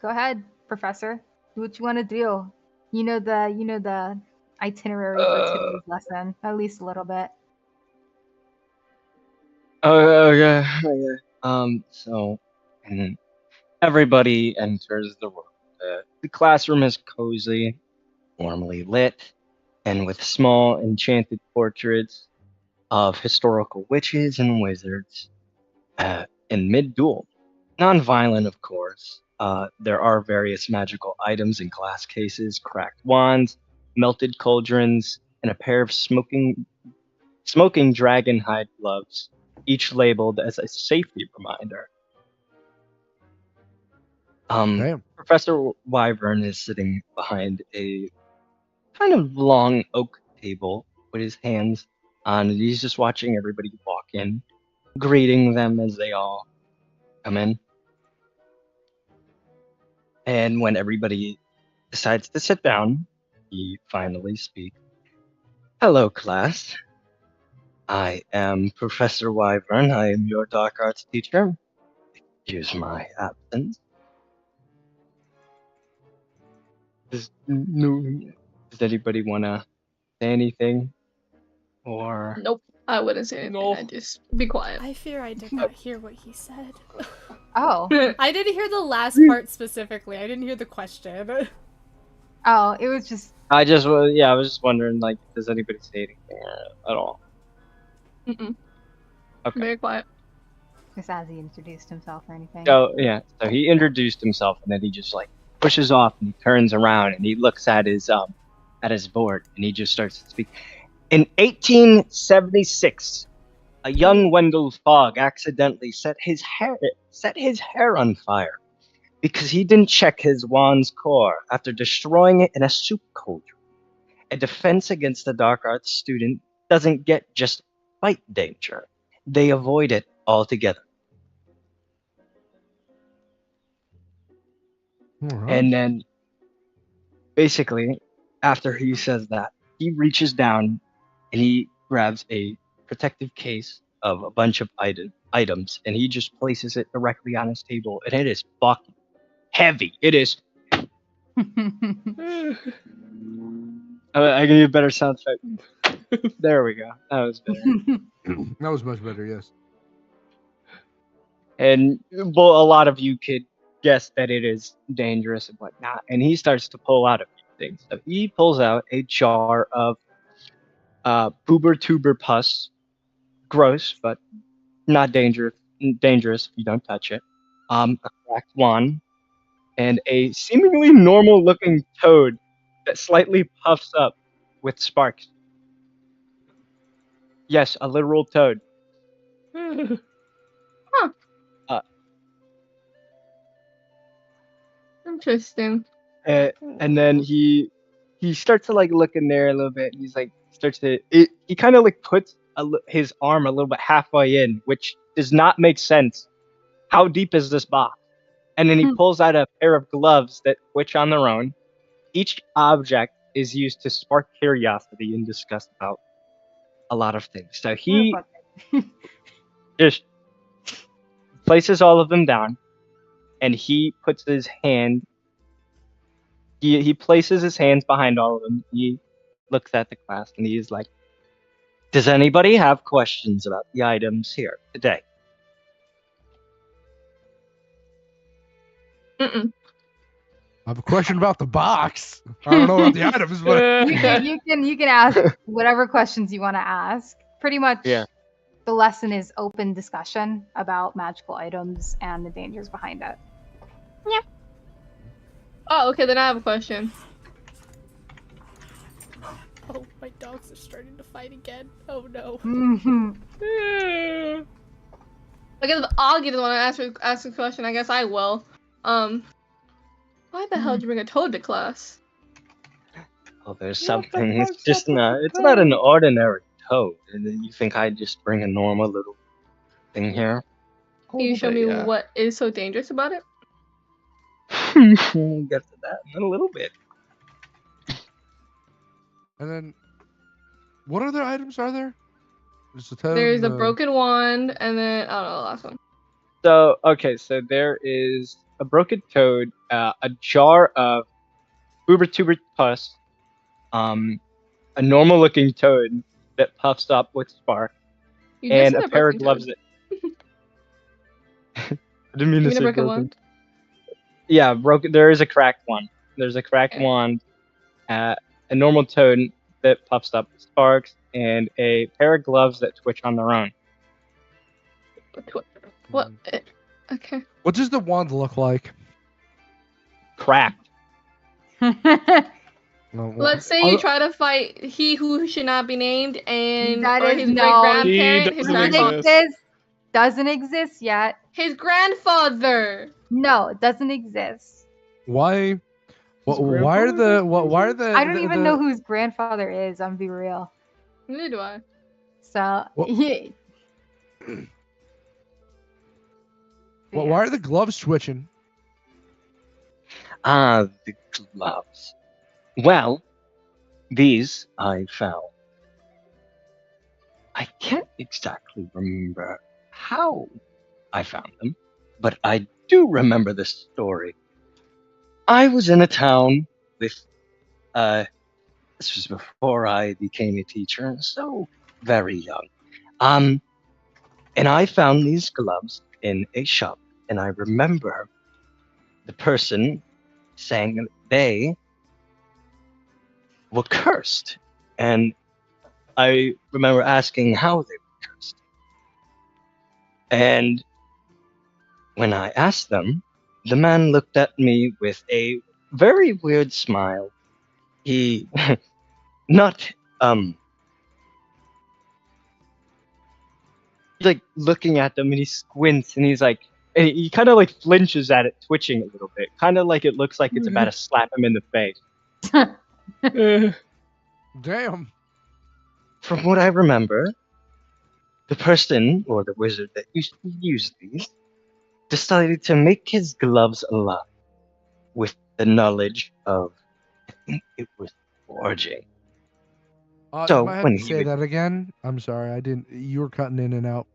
Go ahead, Professor. Do what you want to do. You know the itinerary for today's lesson, at least a little bit. Okay. So, and everybody enters the room. The classroom is cozy, warmly lit, and with small enchanted portraits of historical witches and wizards in mid-duel. Non-violent, of course. There are various magical items in glass cases, cracked wands, melted cauldrons, and a pair of smoking dragon hide gloves, each labeled as a safety reminder. Damn. Professor Wyvern is sitting behind a kind of long oak table with his hands on, and he's just watching everybody walk in, greeting them as they all come in. And when everybody decides to sit down, he finally speaks. Hello, class. I am Professor Wyvern. I am your dark arts teacher. Excuse my absence. Does anybody want to say anything? Or... Nope. I wouldn't say anything. No. I'd just be quiet. I fear I did not hear what he said. Oh. I didn't hear the last part specifically. I didn't hear the question. Oh, it was just... I was just wondering, like, does anybody say anything at all? Mm-mm. Okay. Very quiet. Just as he introduced himself or anything. So he introduced himself, and then he just like pushes off and he turns around and he looks at his board and he just starts to speak. In 1876, a young Wendell Fogg accidentally set his hair on fire because he didn't check his wand's core after destroying it in a soup cauldron. A defense against the dark arts student doesn't get just fight danger; they avoid it altogether. Alright. And then, basically, after he says that, he reaches down and he grabs a protective case of a bunch of items, and he just places it directly on his table, and it is fucking heavy. It is. I can do a better sound effect. There we go. That was better. That was much better, yes. And well, a lot of you could guess that it is dangerous and whatnot. And he starts to pull out a few things. So he pulls out a jar of boober tuber pus. Gross, but not dangerous if you don't touch it. A cracked wand, and a seemingly normal looking toad that slightly puffs up with sparks. Yes, a literal toad. Interesting. And then he starts to like look in there a little bit, and he's like he kind of like puts his arm a little bit halfway in, which does not make sense. How deep is this box? And then he pulls out a pair of gloves that twitch on their own. Each object is used to spark curiosity and discuss about a lot of things. So he just places all of them down, and he puts his hand. He places his hands behind all of them. He looks at the class, and he's like, "Does anybody have questions about the items here today?" Mm-mm. I have a question about the box. I don't know about the items, but You can ask whatever questions you want to ask. Pretty much, Yeah. the lesson is open discussion about magical items and the dangers behind it. Oh, okay, then I have a question. Oh, my dogs are starting to fight again. Oh no. I guess Augie doesn't want to ask a question. I guess I will. Why the hell did you bring a toad to class? Oh, there's something. It's just not. It's not an ordinary toad. And then you think I'd just bring a normal little thing here? Can you show me what is so dangerous about it? We'll get to that in a little bit. and then what other items are there? There's the toad. There's and a the- broken wand, and then I don't know the last one. So okay, so there is a broken toad, a jar of boober tuber pus, a normal looking toad that puffs up with spark, You just and said a pair of broken gloves toad. that. I didn't mean You to mean a say broken broken. wand? Yeah, broken. There is a cracked one. There's a cracked Okay. wand, a normal toad that puffs up with sparks, and a pair of gloves that twitch on their own. What? Okay. What does the wand look like? Cracked. No, Let's say you try to fight he who should not be named and That or is his no- great-grandparent, He his doesn't grandfather. exist. Doesn't exist yet. His grandfather. No, it doesn't exist. Why? Why are the? Why are the? I don't the- even the- know who his grandfather is. I'm be real. Neither do I. So What- yeah. Why are the gloves twitching? Ah, the gloves. Well, these I found. I can't exactly remember how I found them, but I do remember the story. I was in a town with, this was before I became a teacher, so very young. And I found these gloves in a shop, and I remember the person saying that they were cursed. And I remember asking how they were cursed. And when I asked them, the man looked at me with a very weird smile. He, not, like looking at them, and he squints, and he's like, and he kind of like flinches at it, twitching a little bit, kind of like it looks like it's about to slap him in the face. Damn. From what I remember, the person or the wizard that used to use these decided to make his gloves alive with the knowledge of, I think it was forging. So, You might have when to he say would- that again. I'm sorry, I didn't. You were cutting in and out.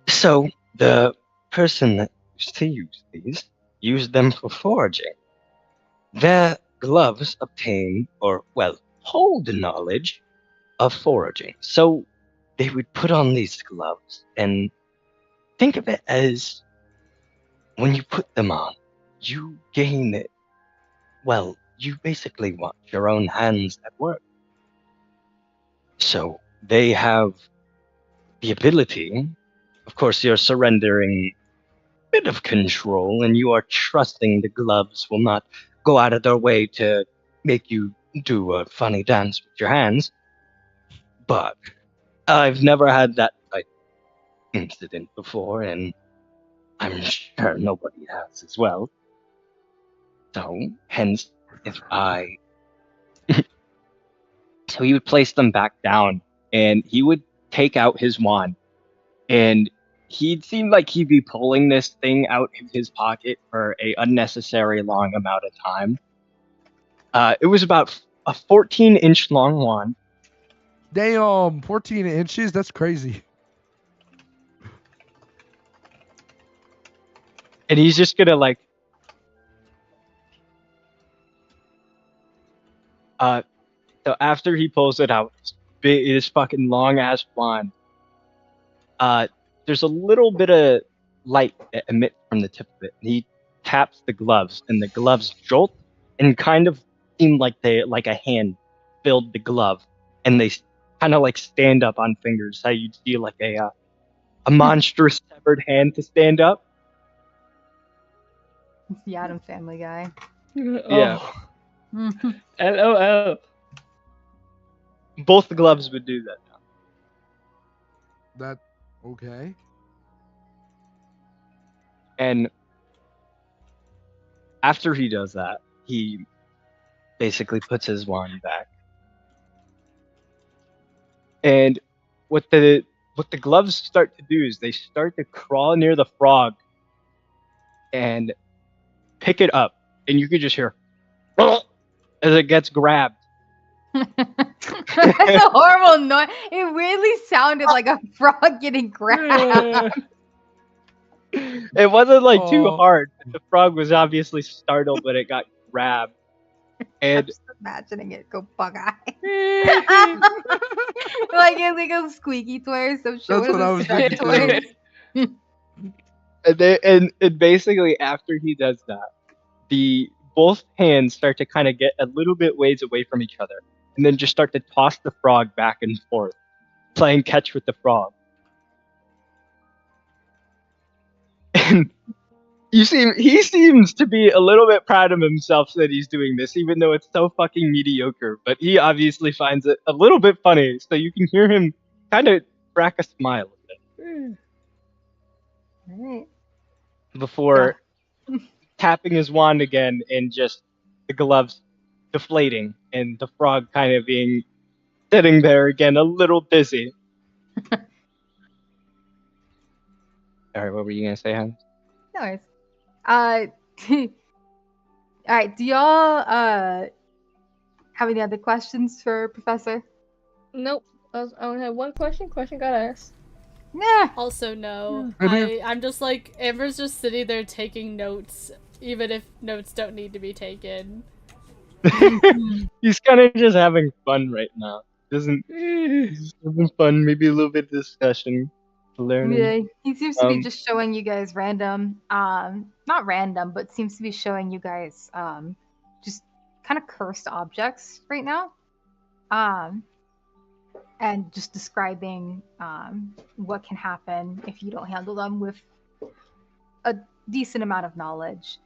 So the person that used to use these used them for forging. Their gloves obtain, or well, hold knowledge of foraging. So they would put on these gloves and think of it as when you put them on, you gain it. Well, you basically want your own hands at work. So they have the ability, of course, you're surrendering a bit of control and you are trusting the gloves will not go out of their way to make you do a funny dance with your hands. But I've never had that type of incident before, and I'm sure nobody has as well. So, hence, if I... So he would place them back down, and he would take out his wand, and he'd seem like he'd be pulling this thing out of his pocket for a unnecessary long amount of time. It was about a 14-inch long wand. Damn, 14 inches? That's crazy. And he's just gonna like... So after he pulls it out, this fucking long-ass wand, there's a little bit of light that emits from the tip of it. And he taps the gloves, and the gloves jolt and kind of seem like a hand filled the glove, and they kind of like stand up on fingers. How you'd see like a monstrous severed hand to stand up. It's the Adam Family guy. Yeah. LOL. Both the gloves would do that now. That okay? And after he does that, he basically puts his wand back. And what the gloves start to do is they start to crawl near the frog and pick it up, and you can just hear as it gets grabbed. That's a horrible noise. It weirdly sounded like a frog getting grabbed. It wasn't like too Oh. hard. The frog was obviously startled when it got grabbed. I'm And just imagining it go bug eye. Like it's like a squeaky toy or some shit. That's what I was thinking too. and basically after he does that, both hands start to kind of get a little bit ways away from each other, and then just start to toss the frog back and forth, playing catch with the frog. And he seems to be a little bit proud of himself that he's doing this, even though it's so fucking mediocre. But he obviously finds it a little bit funny, so you can hear him kind of crack a smile a bit Alright. before tapping his wand again and just the gloves deflating and the frog kind of being sitting there again a little dizzy. Alright, what were you gonna say, Hans? No worries. Alright, do y'all have any other questions for Professor? Nope. I only have one question. Question got asked. Nah. Also, no. I do. I'm just like, Amber's just sitting there taking notes, even if notes don't need to be taken. He's kind of just having fun right now. He's having fun, maybe a little bit of discussion, learning. Yeah, he seems to be Um, just showing you guys random, not random, but seems to be showing you guys, just kind of cursed objects right now. And just describing, what can happen if you don't handle them with a decent amount of knowledge.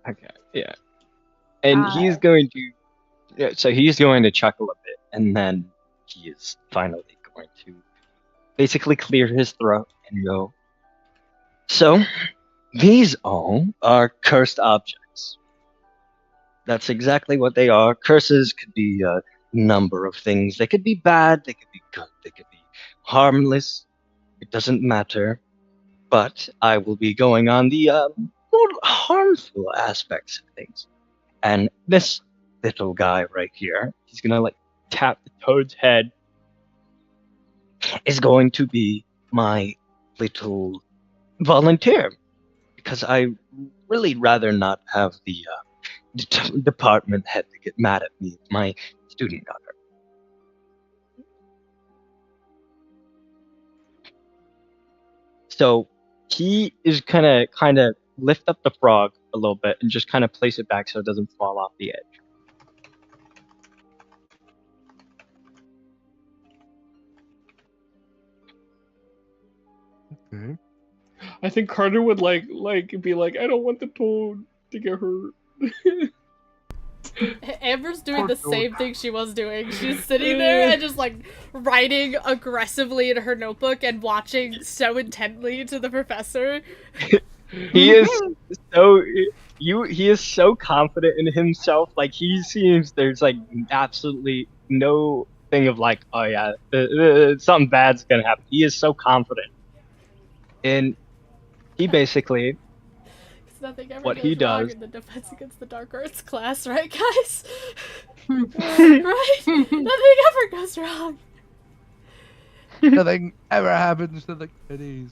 Okay, yeah. And Uh, he's going to, yeah, so he's going to chuckle a bit, and then he is finally going to basically clear his throat and go, so, these all are cursed objects. That's exactly what they are. Curses could be a number of things. They could be bad, they could be good, they could be harmless. It doesn't matter. But I will be going on the more harmful aspects of things. And this little guy right here, he's gonna like tap the toad's head, is going to be my little volunteer. Because I really rather not have the department head to get mad at me if my student got hurt. So he is gonna kind of lift up the frog a little bit and just kind of place it back so it doesn't fall off the edge. Okay. I think Carter would like be like, I don't want the toad to get hurt. Amber's doing Poor the toad. same thing she was doing. She's sitting there and just like writing aggressively in her notebook and watching so intently to the professor. He is so he is so confident in himself. Like he seems there's like absolutely no thing of like, oh yeah, something bad's gonna happen. He is so confident, and he basically Nothing ever what goes he wrong does. in the Defense Against the Dark Arts class, right, guys? Right? Nothing ever goes wrong. Nothing ever happens to the kiddies.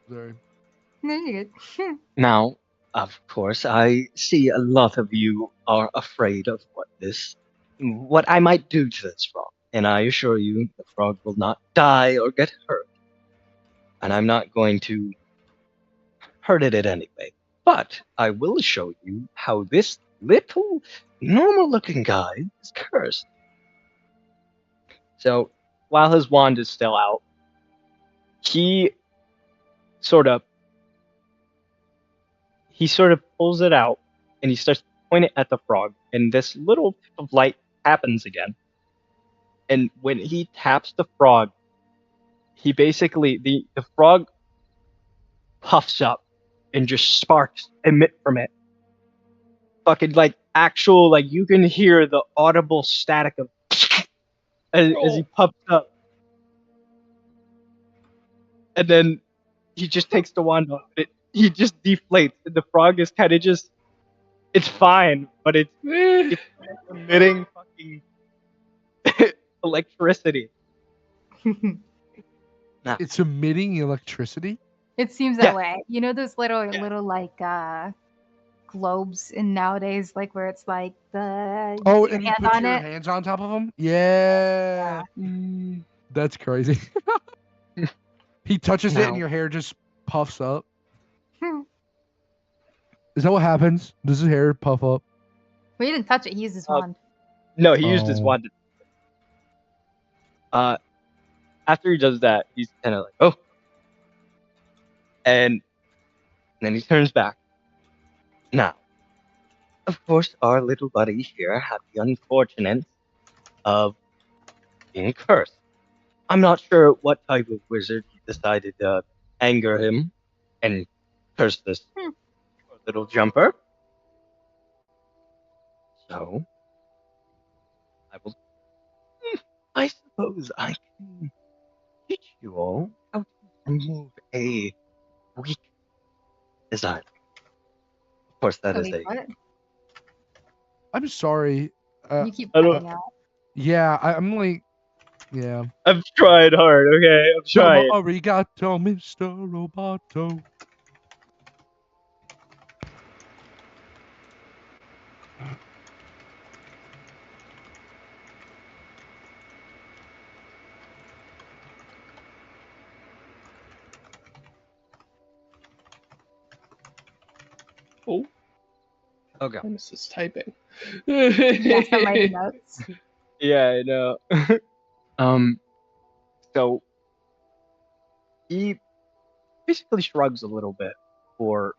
Sorry. No, you're good. Now, of course, I see a lot of you are afraid of what I might do to this frog, and I assure you, the frog will not die or get hurt. And I'm not going to hurt it anyway. But I will show you how this little normal-looking guy is cursed. So, while his wand is still out, he sort of pulls it out and he starts to point it at the frog, and this little tip of light happens again. And when he taps the frog, he basically the frog puffs up and just sparks emit from it. Fucking like actual, like you can hear the audible static of as he puffs up. And then he just takes the wand off. He just deflates, and the frog is kind of just, it's fine, but it's emitting fucking electricity. It's emitting electricity? It seems that way. You know those little like globes in nowadays, like where it's like the Oh, your and you hand put on your it. hands on top of them? Yeah. That's crazy. He touches it and your hair just puffs up. Is that what happens? Does his hair puff up? Well, he didn't touch it. He used his wand. No, he used his Oh. wand. After he does that, he's kind of like, oh. And then he turns back. Now, of course, our little buddy here had the unfortunate of being cursed. I'm not sure what type of wizard decided to anger him and curse this little jumper. So, I suppose I can teach you all how to remove a weak desire. Of course, that is Wait, a. what? I'm sorry. You keep I don't- cutting out. Yeah, I'm like, yeah. I've tried hard, okay? I'm trying. Arigato, Mr. Roboto. Oh, Okay. Nemesis typing. Yes, I'm writing notes. Yeah, I know. So he basically shrugs a little bit for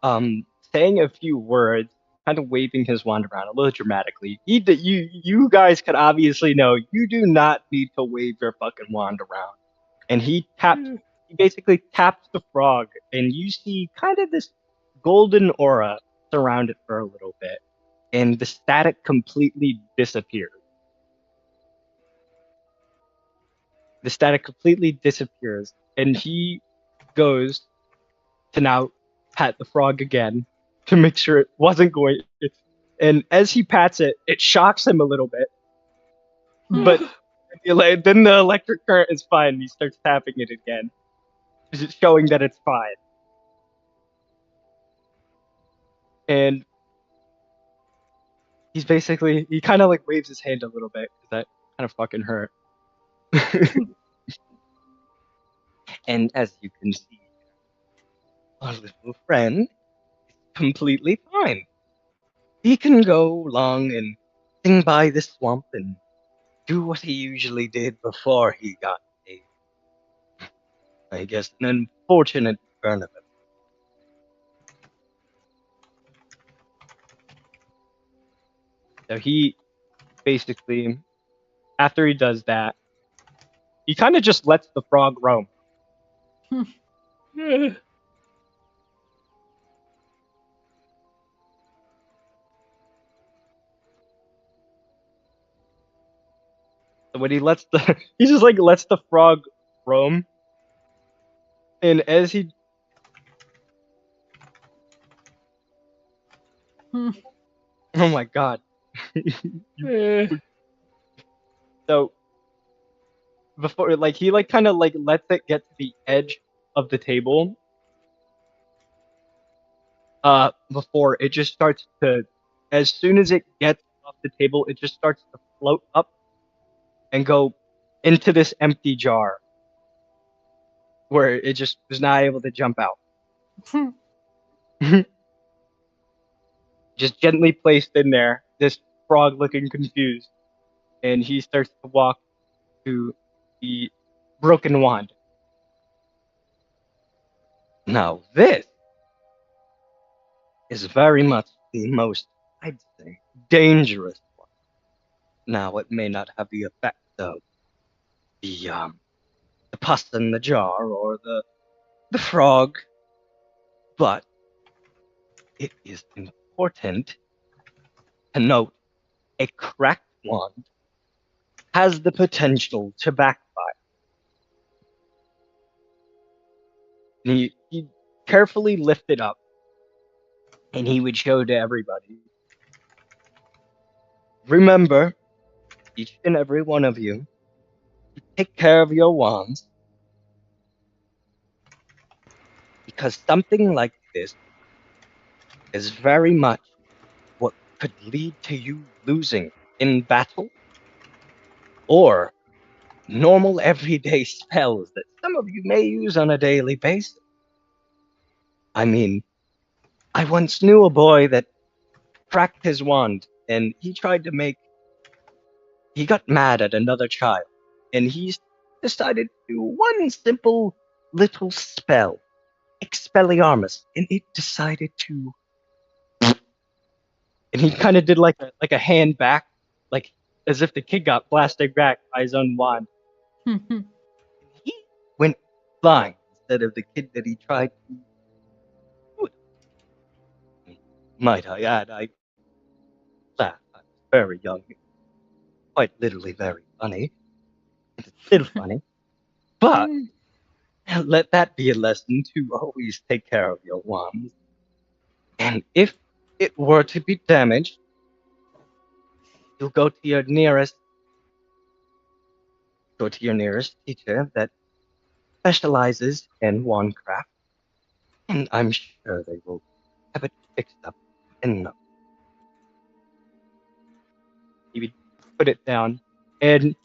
saying a few words, kind of waving his wand around a little dramatically. You guys could obviously know you do not need to wave your fucking wand around. And he basically taps the frog, and you see kind of this golden aura surround it for a little bit, and the static completely disappears. The static completely disappears, and he goes to now pat the frog again to make sure it wasn't going. And as he pats it, it shocks him a little bit. But then the electric current is fine. He starts tapping it again, showing that it's fine. And he kind of like waves his hand a little bit because that kind of fucking hurt. And as you can see, our little friend is completely fine. He can go along and sing by the swamp and do what he usually did before he got I guess, an unfortunate turn of it. So he basically, after he does that, he kind of just lets the frog roam. So when he he just like lets the frog roam, and as he, oh my god. So before, like, he like kind of like lets it get to the edge of the table, before it just starts to, as soon as it gets off the table, it just starts to float up and go into this empty jar where it just was not able to jump out. Just gently placed in there, this frog looking confused, and he starts to walk to the broken wand. Now this is very much the most, I'd say, dangerous one. Now it may not have the effect of the pus in the jar or the frog, but it is important to note a cracked wand has the potential to backfire. And he carefully lifted up, and he would show to everybody. Remember, each and every one of you, take care of your wands, because something like this is very much what could lead to you losing in battle, or normal everyday spells that some of you may use on a daily basis. I mean, I once knew a boy that cracked his wand, and he got mad at another child, and he decided to do one simple little spell, Expelliarmus, and it decided to, and he kind of did like a hand back, like as if the kid got blasted back by his own wand. He went flying instead of the kid that he tried to do it. Might I add, I laughed. I was very young, quite literally very funny. It's still funny, but let that be a lesson to always take care of your wands. And if it were to be damaged, you'll go to your nearest teacher that specializes in wandcraft, and I'm sure they will have it fixed up in no. He would put it down, and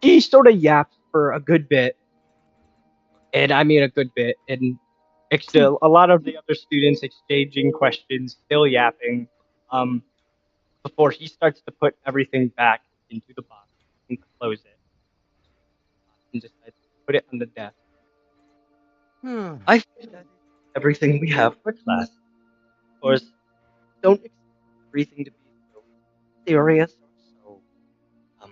he sort of yaps for a good bit, and I mean a good bit, and still a lot of the other students exchanging questions, still yapping, before he starts to put everything back into the box and close it, and decides to put it on the desk. I think that is everything we have for class. Of course, don't expect everything to be so serious or so,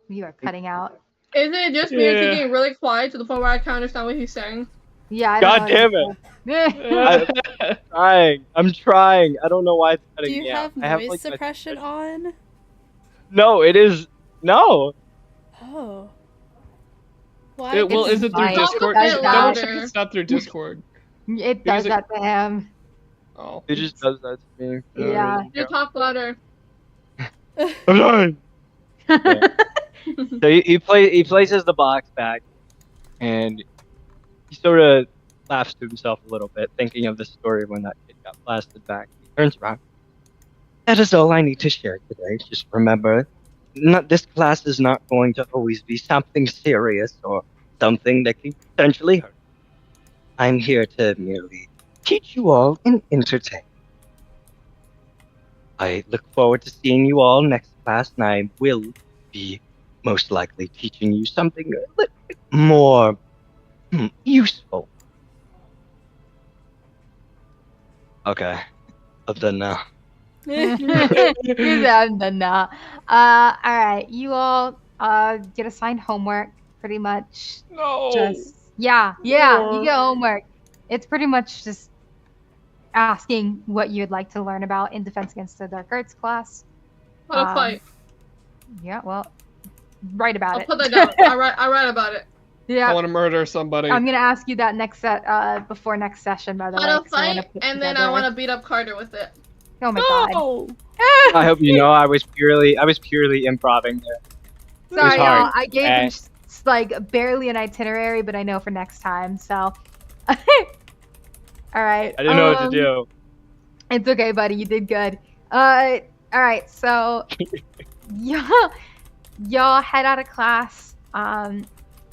You are cutting out. Isn't it just me or getting really quiet to the point where I can't understand what he's saying? Yeah, I God don't damn it! I'm trying. I don't know why it's Do cutting you me out. have I have noise like suppression on? No, it is no. Oh. Why? Well, is it through fine. Discord? Talk a bit Double louder. check it's not through Discord. It does Music- that to him. Oh. It just does that to me. Yeah. You talk louder. I'm sorry. So he places the box back, and he sort of laughs to himself a little bit, thinking of the story when that kid got blasted back. He turns around. That is all I need to share today. Just remember, this class is not going to always be something serious or something that can potentially hurt. I'm here to merely teach you all and entertain. I look forward to seeing you all next class, and I will be most likely teaching you something a little bit more useful. Okay, I'm done now. You're done now. Alright, you all get assigned homework, pretty much. No. Yeah, you get homework. It's pretty much just asking what you'd like to learn about in Defense Against the Dark Arts class. How to fight. Yeah, well, write about I'll it. put that down. I write about it. Yeah. I want to murder somebody. I'm gonna ask you that next before next session, by the way. How to 'cause I wanna fight, put and then together- I want to beat up Carter with it. Oh my god. No! I hope you know I was purely improving there. Sorry, hard. y'all. I gave him like barely an itinerary, but I know for next time. So, all right. I didn't know what to do. It's okay, buddy. You did good. All right. So, y'all head out of class.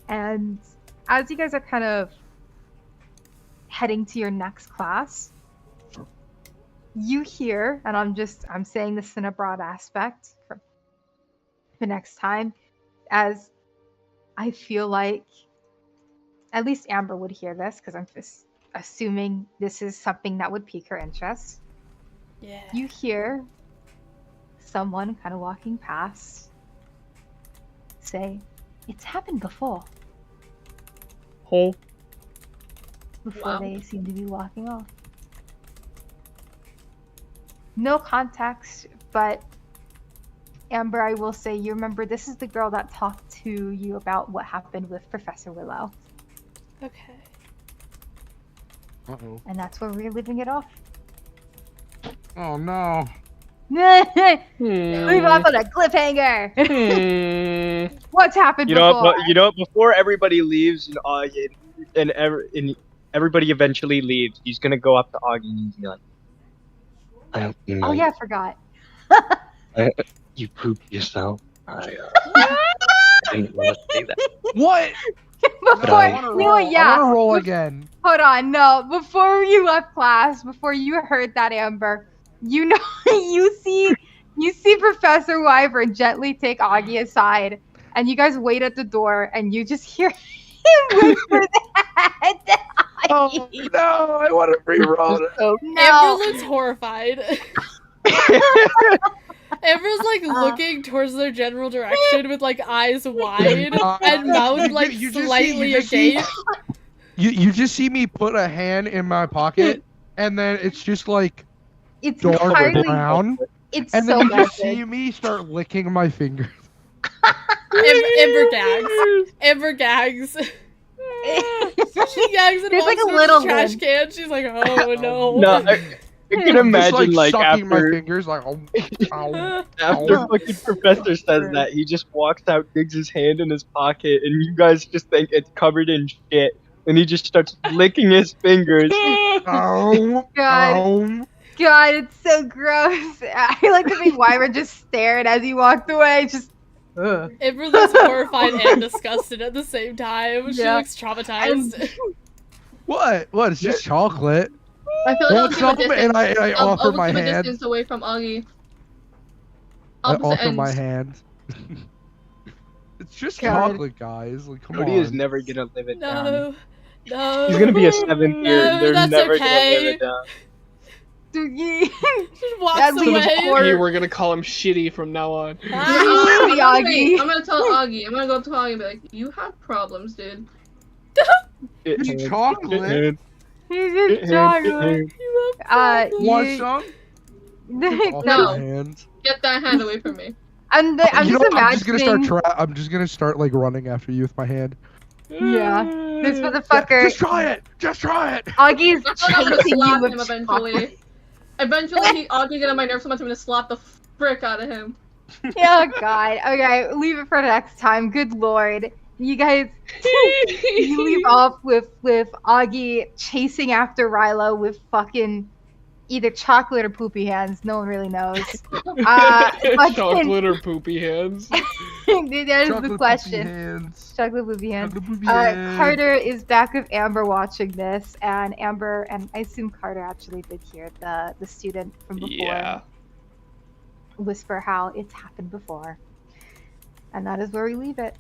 And as you guys are kind of heading to your next class, you hear, and I'm saying this in a broad aspect for next time, as I feel like at least Amber would hear this, because I'm just assuming this is something that would pique her interest. Yeah. You hear someone kind of walking past say, "It's happened before," Hole. before Wow. they seem to be walking off. No context, but Amber, I will say, you remember this is the girl that talked to you about what happened with Professor Willow, Okay. Uh-oh. and that's where we're leaving it off. Oh no. Leave off on a cliffhanger. What's happened You know before? what? You know what? Before everybody leaves, and everybody eventually leaves, he's gonna go up to Augie and be like, "I hope you know Oh yeah, I forgot. you pooped yourself. I didn't want to say that." What? Before, I you wanna know what? I Yeah. wanna roll again. Hold on, no. Before you left class, before you heard that, Amber, you know, you see Professor Wyvern gently take Augie aside, and you guys wait at the door, and you just hear him whisper that to Oh Augie. no! I want to re-roll it. No. Amber looks horrified. Amber's like looking towards their general direction with like eyes wide and mouth like You just see- slightly you just see- agape. You just see me put a hand in my pocket, and then it's just like It's dark entirely. brown, It's and then so you just messy. see me start licking my fingers. Amber gags. Amber gags. She gags and There's walks like a towards little the trash lid. can. She's like, oh no. No, I can imagine just, like sucking my after fingers, like ow. fucking Professor says that, he just walks out, digs his hand in his pocket, and you guys just think it's covered in shit, and he just starts licking his fingers. Ow, God. ow. God, it's so gross. I like to think Wyvern just stared as he walked away. Just. Ugh. Amber looks horrified and disgusted at the same time. She Yeah. looks traumatized. What? What? It's just chocolate. I feel like I'll Want keep a some? distance. And I I'll offer my keep a hand. distance away from Augie. I Opposite offer my ends. hand. It's just God. chocolate, guys. Like, come Cody is on. never gonna live it down. No. No. He's gonna be a 7th year. No, They're that's never okay. gonna live it down. Doogie. Just walks That leaves away. poor- Hey, we're gonna call him Shitty from now on. Ah. Hey, Augie. I'm gonna tell Augie. I'm gonna go up to Augie and be like, "You have problems, dude." It's chocolate. He's in chocolate. Want You- some? Offer No. my hand. Get that hand away from me. I'm You just know what? imagining. I'm just gonna start like running after you with my hand. Yeah, this motherfucker. Just try it. Just try it. Augie's I feel like I'm gonna chasing you slap with him chocolate. eventually. Eventually, Augie get on my nerves so much I'm gonna slap the frick out of him. Oh god. Okay, leave it for next time. Good lord. You guys, you leave off with Augie chasing after Ryla with fucking either chocolate or poopy hands. No one really knows. Fucking- Chocolate or poopy hands. That is Chocolate the poopy question. hands. Chocolate poopy hands. Chocolate poopy hands. Carter is back with Amber watching this, and Amber, and I assume Carter actually did hear the student from before Yeah. whisper how it's happened before. And that is where we leave it.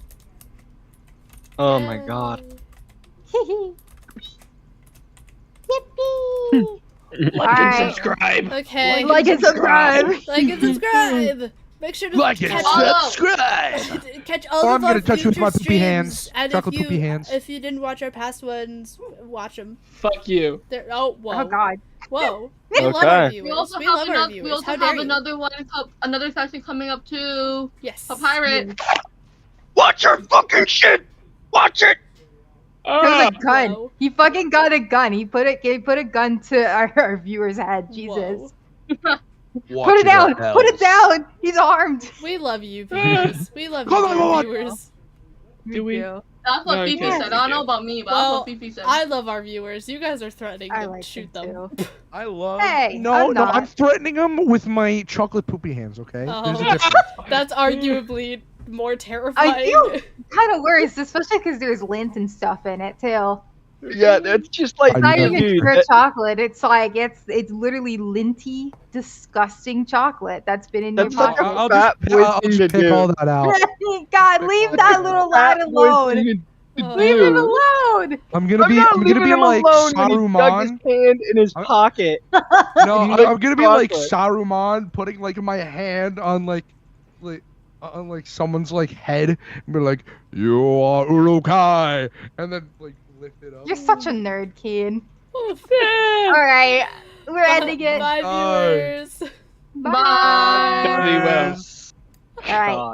Oh my god. Yippee! Like Alright. and subscribe. Okay. Like and subscribe! Like and subscribe. Make sure to Like and catch subscribe. catch all Oh, of I'm gonna our touch you with future my poopy streams, hands. and Chocolate if you poopy hands. if you didn't watch our past ones, watch them. Fuck you. Oh whoa. Oh god. Whoa. We love our Okay. viewers. We also We have love our another. viewers. We also How dare have you? another one. Another session coming up too. Yes. A pirate. Watch your fucking shit! Watch it! There's a gun. Whoa. He fucking got a gun. He put a gun to our viewer's head. Jesus. Whoa. Put it down. Put it down. He's armed. We love you, viewers. We love Come you, on. viewers. Do we? That's what No, Fifi okay. said. I don't know about me, but Well, that's what Fifi said. I love our viewers. You guys are threatening I to like shoot them them. too. I love. Hey, no, I'm no, not. I'm threatening him with my chocolate poopy hands. Okay. Oh. There's a difference. That's arguably more terrifying. I feel kind of worse, especially because there's lint and stuff in it too. Yeah, that's just like, I It's not know. even dude, pure that- chocolate. It's like it's literally linty, disgusting chocolate that's been in That's your such a pocket. I'll fat just, boy I'll thing just to pick do. all that out. God, leave that little lad Fat boy alone. thing to Oh. Leave him do. alone. I'm gonna I'm be, not I'm gonna leaving be him like alone when he dug his Saruman. hand in his I'm- pocket. No, He I'm licked gonna be like chocolate. Saruman, putting like my hand on like someone's like head, and be like, "You are Urukai," and then like lift it up. You're such a nerd, Keen. Oh, All right, we're ending it. Bye, Bye. viewers. Bye. Very well. All right. God.